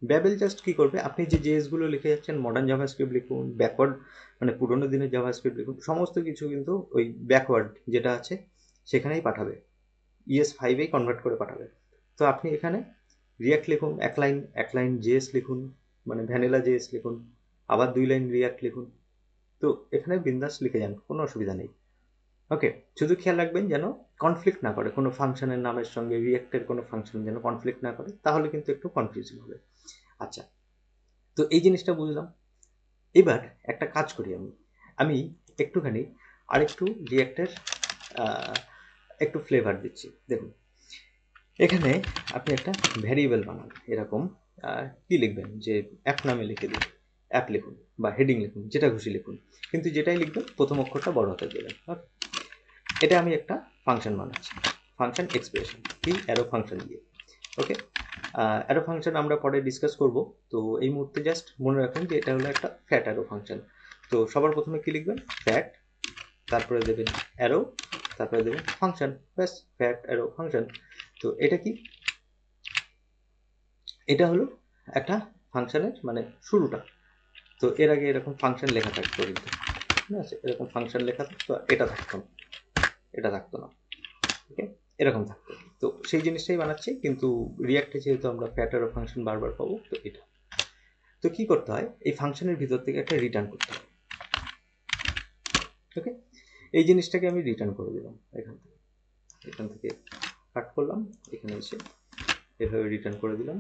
S1: ব্যাবেল জাস্ট কি করবে, আপনি যে জেএসগুলো লিখে যাচ্ছেন, মডার্ন জাভাস্ক্রিপ্ট লিখুন, ব্যাকওয়ার্ড মানে পুরোনো দিনের জাভাস্ক্রিপ্ট লিখুন, সমস্ত কিছু কিন্তু ওই ব্যাকওয়ার্ড যেটা আছে সেখানেই পাঠাবে, ES5-এই কনভার্ট করে পাঠাবে। তো আপনি এখানে রিয়াক্ট লিখুন, এক লাইন জেএস লিখুন, মানে ভ্যানিলা জেএস লিখুন, আবার 2 লাইন রিয়াক্ট লিখুন, তো এখানে বিন্দাস লিখে যান, কোনো অসুবিধা নেই। ওকে, শুধু খেয়াল রাখবেন যেন কনফ্লিক্ট না করে, কোনো ফাংশনের নামের সঙ্গে রিয়াক্টের কোনো ফাংশন যেন কনফ্লিক্ট না করে, তাহলে কিন্তু একটু কনফিউজিং হবে। আচ্ছা, তো এই জিনিসটা বুঝলাম। এবার একটা কাজ করি, আমি একটুখানি আরেকটু রিয়াক্টের একটু ফ্লেভার দিচ্ছি। দেখুন এখানে আপনি একটা ভ্যারিয়েবল বানান, এরকম কি লিখবেন, যে অ্যাপ নামে লিখে দিন, অ্যাপ লিখুন বা হেডিং লিখুন, যেটা খুশি লিখুন, কিন্তু যেটাই লিখবেন প্রথম অক্ষরটা বড় হাতে দেবেন। ওকে, এটা আমি একটা ফাংশন বানাচ্ছি, ফাংশন এক্সপ্রেশন, কি অ্যারো ফাংশন দিয়ে। ওকে, অ্যারো ফাংশন আমরা পরে ডিসকাস করব। তো এই মুহূর্তে জাস্ট মনে রাখুন যে এটা হলো একটা ফ্যাট অ্যারো ফাংশন। তো সবার প্রথমে কি লিখবেন, ফ্যাট, তারপরে দেবেন অ্যারো, তারপরে দেবেন ফাংশন, ব্যাস, ফ্যাট অ্যারো ফাংশন। তো এটা কি, এটা হলো একটা ফাংশনের মানে শুরুটা। তো এর আগে এরকম ফাংশন লেখা থাকতো, কিন্তু ঠিক আছে, এরকম ফাংশন লেখা থাকতো, এটা থাকতো না, এটা থাকতো না। ওকে, এরকম থাকতো। তো সেই জিনিসটাই বানাচ্ছি, কিন্তু রিয়াক্টে যেহেতু আমরা ফ্যাট অ্যারো ফাংশন বারবার পাবো, তো এটা, তো কি করতে হয়, এই ফাংশনের ভিতর থেকে একটা রিটার্ন করতে হয়। ওকে, এই জিনিসটাকে আমি রিটার্ন করে দিলাম, এখান থেকে কাট করলাম, এখানে এসে এভাবে রিটার্ন করে দিলাম।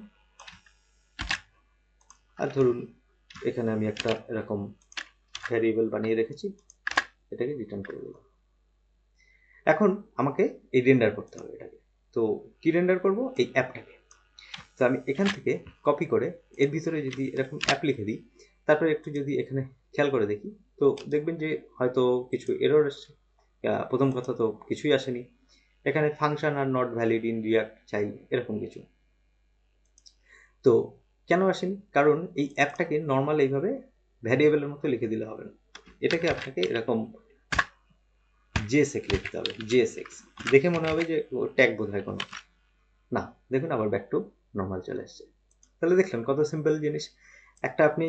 S1: আর ধরুন এখানে আমি একটা এরকম ভ্যারিয়েবল বানিয়ে রেখেছি, এটাকে রিটার্ন করে দিলাম। এখন আমাকে এই রেন্ডার করতে হবে এটাকে। তো কি রেন্ডার করব? এই অ্যাপটাকে। তো আমি এখান থেকে কপি করে এর ভিতরে যদি এরকম অ্যাপ লিখে দিই, তারপরে একটু যদি এখানে খেয়াল করে দেখি, তো দেখবেন যে হয়তো কিছু এরর আসছে। প্রথম কথা তো কিছুই আসেনি, এখানে function are not valid in react চাই এরকম কিছু। তো কেন আসেনি? কারণ এই অ্যাপটাকে নর্মাল এইভাবে ভ্যারিয়েবলের মতো লিখে দিলে হবে না, এটাকে আপনাকে এরকম জেএসএক্স লিখতে হবে। জেএসএক্স দেখে মনে হবে যে ট্যাগ বোধ হয় কোনো, না, দেখুন আবার ব্যাক টু নর্মাল চলে আসছে। তাহলে দেখলেন কত সিম্পল জিনিস। একটা আপনি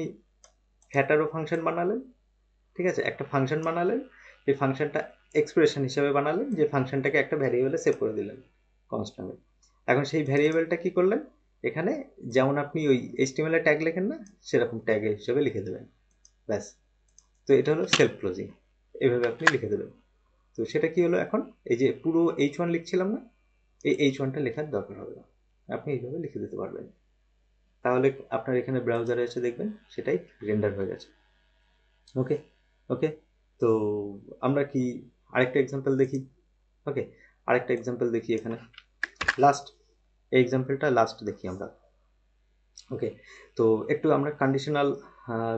S1: হ্যাটারও ফাংশন বানালেন, ঠিক আছে, একটা ফাংশন বানালেন, এই ফাংশনটা এক্সপ্রেশন হিসেবে বানালেন, যে ফাংশনটাকে একটা ভ্যারিয়েবলে সেভ করে দিলেন কনস্ট্যান্টে। এখন সেই ভ্যারিয়েবলটা কি করলেন, এখানে যেমন আপনি ওই এইচটিএমএল এ ট্যাগ লেখেন না, সেরকম ট্যাগ হিসেবে লিখে দেবেন, ব্যাস। তো এটা হলো সেলফ ক্লোজিং, এভাবে আপনি লিখে দেবেন। তো সেটা কি হলো, এখন এই যে পুরো H1 লিখছিলাম না, এই H1টা লেখার দরকার হবে না, আপনি এইভাবে লিখে দিতে পারবেন। তাহলে আপনার এখানে ব্রাউজারে এসে দেখবেন সেটাই রেন্ডার হয়ে গেছে। ওকে, ওকে। তো আমরা কি আরেকটা এক্সাম্পল দেখি? ওকে, আরেকটা এক্সাম্পল দেখি এখানে, লাস্ট এই এক্সাম্পলটা লাস্ট দেখি আমরা। ওকে, তো একটু আমরা কন্ডিশনাল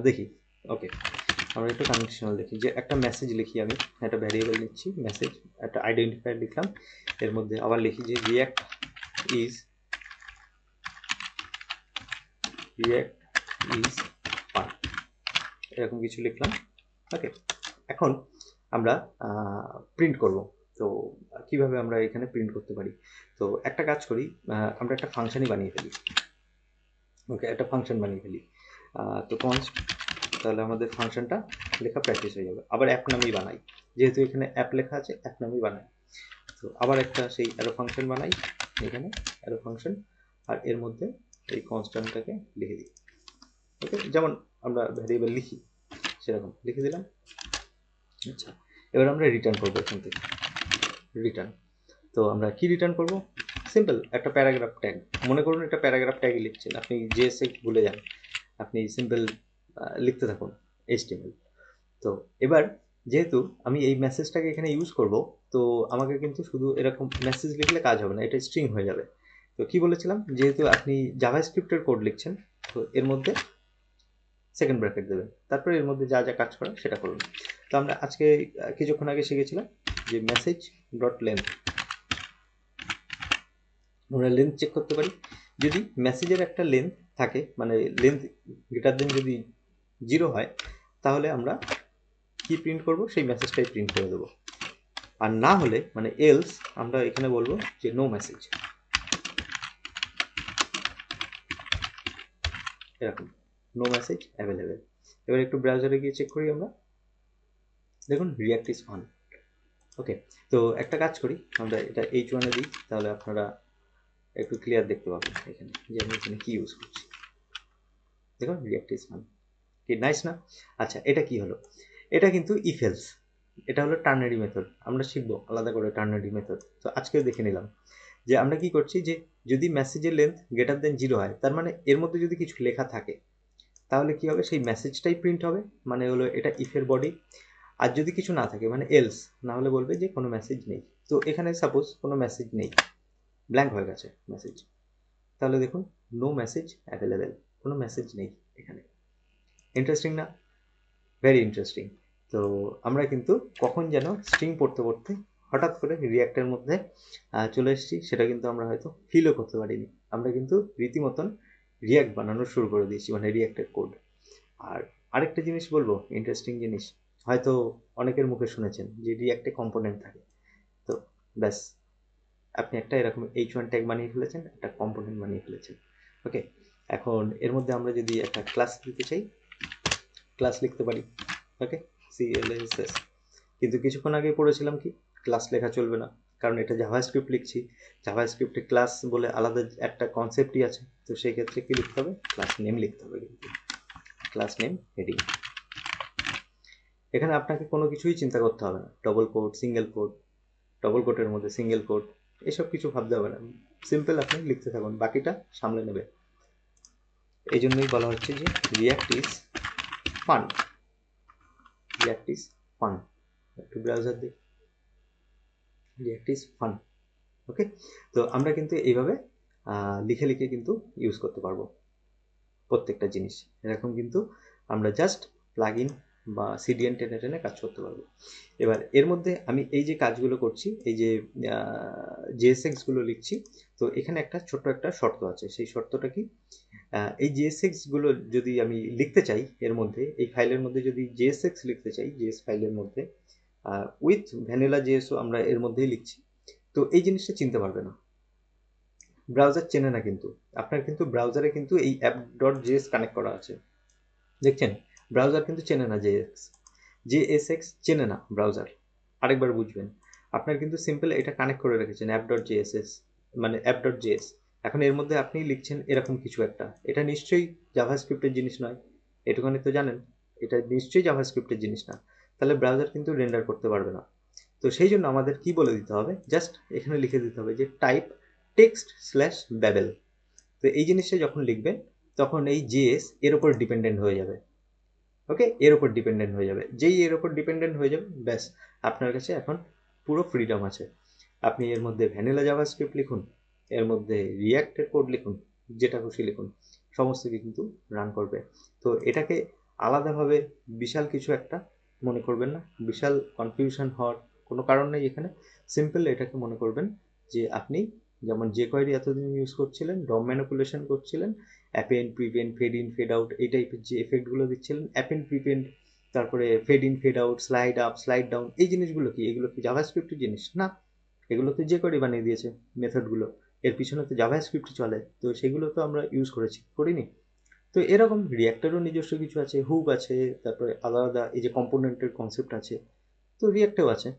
S1: দেখি। ওকে, আমরা একটু কন্ডিশনাল দেখি, যে একটা মেসেজ লিখি, আমি একটা ভ্যারিয়েবল নিচ্ছি মেসেজ, একটা আইডেন্টিফায়ার লিখলাম, এর মধ্যে আবার লিখি যে রিয়াক্ট ইজ ফান, এরকম কিছু লিখলাম। ওকে, এখন আমরা প্রিন্ট করব। তো কিভাবে আমরা এখানে প্রিন্ট করতে পারি? তো একটা কাজ করি, আমরা একটা ফাংশনই বানিয়ে ফেলি। ওকে, একটা ফাংশন বানিয়ে ফেলি। তো কনস্ট, তাহলে আমাদের ফাংশনটা লেখা প্র্যাকটিস হয়ে যাবে। আবার অ্যাপ নামই বানাই, যেহেতু এখানে অ্যাপ লেখা আছে, অ্যাপ নামই বানাই। তো আবার একটা সেই অ্যারো ফাংশন বানাই, এখানে অ্যারো ফাংশন, আর এর মধ্যে এই কনস্ট্যান্টটাকে লিখে দিই। ওকে, যেমন আমরা ভ্যারিয়েবল লিখি সেরকম লিখে দিলাম। আচ্ছা, এবার আমরা রিটার্ন করবো এখান থেকে, রিটার্ন। তো আমরা কি রিটার্ন করব? সিম্পল একটা প্যারাগ্রাফ ট্যাগ, মনে করুন এটা প্যারাগ্রাফ ট্যাগই লিখছেন, আপনি জেএসএক্স ভুলে যান, আপনি সিম্পল লিখতে থাকুন এইচটিএমএল। তো এবার যেহেতু আমি এই মেসেজটাকে এখানে ইউজ করব, তো আমাকে কিন্তু শুধু এরকম মেসেজ লিখলে কাজ হবে না, এটা স্ট্রিং হয়ে যাবে। তো কি বলেছিলাম, যেহেতু আপনি জাভাস্ক্রিপ্টের কোড লিখছেন, তো এর মধ্যে সেকেন্ড ব্র্যাকেট দেবেন, তারপরে এর মধ্যে যা যা কাজ করা সেটা করুন। তো আমরা আজকে কিছুক্ষণ আগে শিখেছিলাম যে মেসেজ ডট লেন্থ, আমরা লেন্থ চেক করতে পারি। যদি মেসেজের একটা লেন্থ থাকে, মানে লেন্থ গ্রেটার দেন যদি 0 হয়, তাহলে আমরা কি প্রিন্ট করব, সেই মেসেজটাই প্রিন্ট করে দেবো। আর না হলে মানে এলস, আমরা এখানে বলবো যে নো মেসেজ, এরকম নো মেসেজ অ্যাভেলেবেল। এবার একটু ব্রাউজারে গিয়ে চেক করি আমরা, দেখুন রিয়াক্ট ইজ অন। ওকে, তো একটা কাজ করি, আমরা এটা H1 এ দিই, তাহলে আপনারা একটু ক্লিয়ার দেখতে পাবেন এখানে যে আমি এখানে কি ইউজ করছি। দেখুন রিয়াক্ট ইজ অন, কি নাইস না? আচ্ছা, এটা কি হলো? এটা কিন্তু ইফ এলস, এটা হলো টার্নারি মেথড, আমরা শিখবো আলাদা করে টার্নারি মেথড। তো আজকে দেখে নিলাম যে আমরা কি করছি, যে যদি মেসেজের লেন্থ গ্রেটার দেন 0 হয়, তার মানে এর মধ্যে যদি কিছু লেখা থাকে, তাহলে কি হবে, সেই মেসেজটাই প্রিন্ট হবে, মানে হলো এটা ইফের বডি। আর যদি কিছু না থাকে মানে এলস, না হলে বলবে যে কোনো মেসেজ নেই। তো এখানে সাপোজ কোনো মেসেজ নেই, ব্ল্যাঙ্ক হয়ে গেছে মেসেজ, তাহলে দেখুন নো মেসেজ অ্যাভেলেবেল, কোনো মেসেজ নেই এখানে। ইন্টারেস্টিং না? Very interesting. তো আমরা কিন্তু কখন যেন স্ট্রিং পড়তে পড়তে হঠাৎ করে রিয়াক্টের মধ্যে চলে এসেছি, সেটা কিন্তু আমরা হয়তো ফিলও করতে পারিনি। আমরা কিন্তু রীতিমতন রিয়াক্ট বানানো শুরু করে দিয়েছি, মানে রিয়াক্টের কোড। আর আরেকটা জিনিস বলবো, ইন্টারেস্টিং জিনিস, হয়তো অনেকের মুখে শুনেছেন যে রিয়াক্টে কম্পোনেন্ট থাকে। তো ব্যাস, আপনি একটা এরকম H1 ট্যাগ বানিয়ে ফেলেছেন, একটা কম্পোনেন্ট বানিয়ে ফেলেছেন। ওকে, এখন এর মধ্যে আমরা যদি একটা ক্লাস দিতে চাই, ক্লাস লিখতে পারি। ওকে, CLSS। কিন্তু কিছুক্ষণ আগে পড়েছিলাম কি, ক্লাস লেখা চলবে না, কারণ এটা জাভাস্ক্রিপ্ট লিখছি, জাভাস্ক্রিপ্টে ক্লাস বলে আলাদা একটা কনসেপ্টই আছে। তো সেই ক্ষেত্রে কি লিখতে হবে, ক্লাস নেম লিখতে হবে, কিন্তু ক্লাস নেম হেডিং। এখানে আপনাকে কোনো কিছুই চিন্তা করতে হবে না, double coat, single quote, double কোটের মধ্যে সিঙ্গেল কোড, এসব কিছু ভাবতে হবে না, সিম্পল আপনি লিখতে থাকুন, বাকিটা সামলে নেবে। এই জন্যই বলা হচ্ছে যে react is fun. React is fun. একটু ব্রাউজার দিই, রিয়াক্ট ইজ ফান। ওকে, তো আমরা কিন্তু এইভাবে লিখে লিখে কিন্তু ইউজ করতে পারবো প্রত্যেকটা জিনিস। এরকম কিন্তু আমরা জাস্ট প্লাগ ইন বা সিডিএন টেনে টেনে কাজ করতে পারবো। এবার এর মধ্যে আমি এই যে কাজগুলো করছি, এই যে জেএসএক্সগুলো লিখছি, তো এখানে একটা ছোট্ট একটা শর্ত আছে। সেই শর্তটা কি, এই জেএসএক্সগুলো যদি আমি লিখতে চাই এর মধ্যে, এই ফাইলের মধ্যে যদি জেএসএক্স লিখতে চাই, জেএস ফাইলের মধ্যে উইথ ভ্যানিলা জেএসও আমরা এর মধ্যেই লিখছি, তো এই জিনিসটা চিনতে পারবে না, ব্রাউজার চেনে না। কিন্তু আপনার কিন্তু ব্রাউজারে কিন্তু এই অ্যাপ ডট জেএস কানেক্ট করা আছে, দেখছেন? ব্রাউজার কিন্তু চেনে না জেএসএক্স চেনে না ব্রাউজার। আরেকবার বুঝবেন, আপনার কিন্তু সিম্পল এটা কানেক্ট করে রেখেছেন অ্যাপ ডট জেএসএস, মানে অ্যাপ ডট জেএস। এখন এর মধ্যে আপনি লিখছেন এরকম কিছু একটা, এটা নিশ্চয়ই জাভাস্ক্রিপ্টের জিনিস নয়, এটুখানি তো জানেন, এটা নিশ্চয়ই জাভাস্ক্রিপ্টের জিনিস না, তাহলে ব্রাউজার কিন্তু রেন্ডার করতে পারবে না। তো সেই জন্য আমাদের কি বলে দিতে হবে, জাস্ট এখানে লিখে দিতে হবে যে টাইপ টেক্সট স্ল্যাশ ব্যাবেল। তো এই জিনিসটা যখন লিখবেন তখন এই জেএস এর উপর ডিপেন্ডেন্ট হয়ে যাবে। ওকে, এর উপর ডিপেন্ডেন্ট হয়ে যাবে, যেই এর উপর ডিপেন্ডেন্ট হয়ে যাবে ব্যাস, আপনার কাছে এখন পুরো ফ্রিডম আছে। আপনি এর মধ্যে ভ্যানিলা জাভাস্ক্রিপ্ট লিখুন, এর মধ্যে রিয়াক্টের কোড লিখুন, যেটা খুশি লিখুন, সমস্ত কিন্তু রান করবে। তো এটাকে আলাদাভাবে বিশাল কিছু একটা মনে করবেন না, বিশাল কনফিউশন হওয়ার কোনো কারণ নেই এখানে। সিম্পল এটাকে মনে করবেন যে আপনি যেমন যে কোয়েরি এতদিন ইউজ করছিলেন, ডম ম্যানিপুলেশন করছিলেন, append prepend fade in fade out এই টাইপের যে এফেক্টগুলো দিচ্ছিলেন, অ্যাপেন্ড প্রিপেন্ড, তারপরে fade in fade out, slide up slide down, এই জিনিসগুলো কি, এগুলো কি জাভাস্ক্রিপ্টের জিনিস না? এগুলো তো যে কোয়েরি বানিয়ে দিয়েছে মেথডগুলো, এর পিছনে তো জাভাস্ক্রিপ্ট চলে, তো সেগুলো তো আমরা ইউজ করিনি। তো এরকম রিয়াক্টেরও নিজস্ব কিছু আছে, হুক আছে, তারপরে আলাদা আলাদা এই যে কম্পোনেন্টের কনসেপ্ট আছে, তো রিয়াক্টেও আছে।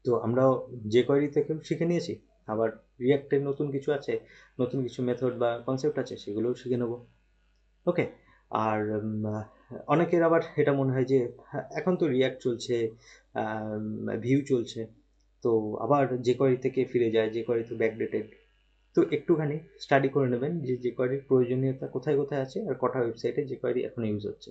S1: তো আমরাও যে কোয়েরি থেকে শিখে নিয়েছি, আবার রিয়াক্টের নতুন কিছু আছে, নতুন কিছু মেথড বা কনসেপ্ট আছে, সেগুলোও শিখে নেব। ওকে, আর অনেকের আবার এটা মনে হয় যে হ্যাঁ, এখন তো রিয়াক্ট চলছে, ভিউ চলছে, তো আবার যে কোয়েরি থেকে ফিরে যায়, যে কোয়েরি তো ব্যাকডেটেড। তো একটুখানি স্টাডি করে নেবেন যে যে কোয়েরির প্রয়োজনীয়তা কোথায় কোথায় আছে আর কটা ওয়েবসাইটে যে কোয়েরি এখন ইউজ হচ্ছে।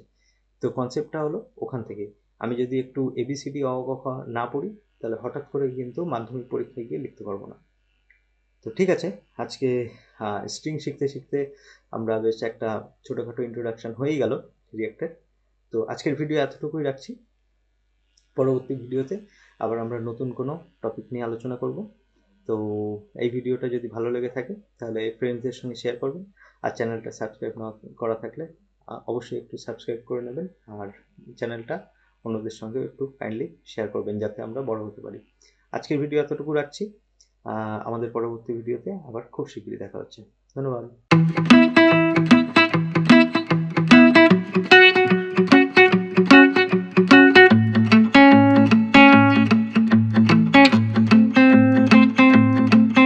S1: তো কনসেপ্টটা হলো ওখান থেকে। আমি যদি একটু এবিসিডি অ ক খ না পড়ি, তাহলে হঠাৎ করে কিন্তু মাধ্যমিক পরীক্ষায় গিয়ে লিখতে পারবো না। তো ঠিক আছে, আজকে স্ট্রিং শিখতে শিখতে আমরা বেশ একটা ছোটোখাটো ইন্ট্রোডাকশন হয়েই গেল রিয়েক্টের। তো আজকের ভিডিও এতটুকুই রাখছি, পরবর্তী ভিডিওতে আবার আমরা নতুন কোনো টপিক নিয়ে আলোচনা করব। তো এই ভিডিওটা যদি ভালো লেগে থাকে তাহলে ফ্রেন্ডসদের সঙ্গে শেয়ার করবেন, আর চ্যানেলটা সাবস্ক্রাইব না করা থাকলে অবশ্যই একটু সাবস্ক্রাইব করে নেবেন, আর চ্যানেলটা অন্যদের সঙ্গে একটু কাইন্ডলি শেয়ার করবেন যাতে আমরা বড় হতে পারি। আজকের ভিডিও এতটুকু রাখছি, আমাদের পরবর্তী ভিডিওতে আবার খুব শীঘ্রই দেখা হচ্ছে। ধন্যবাদ।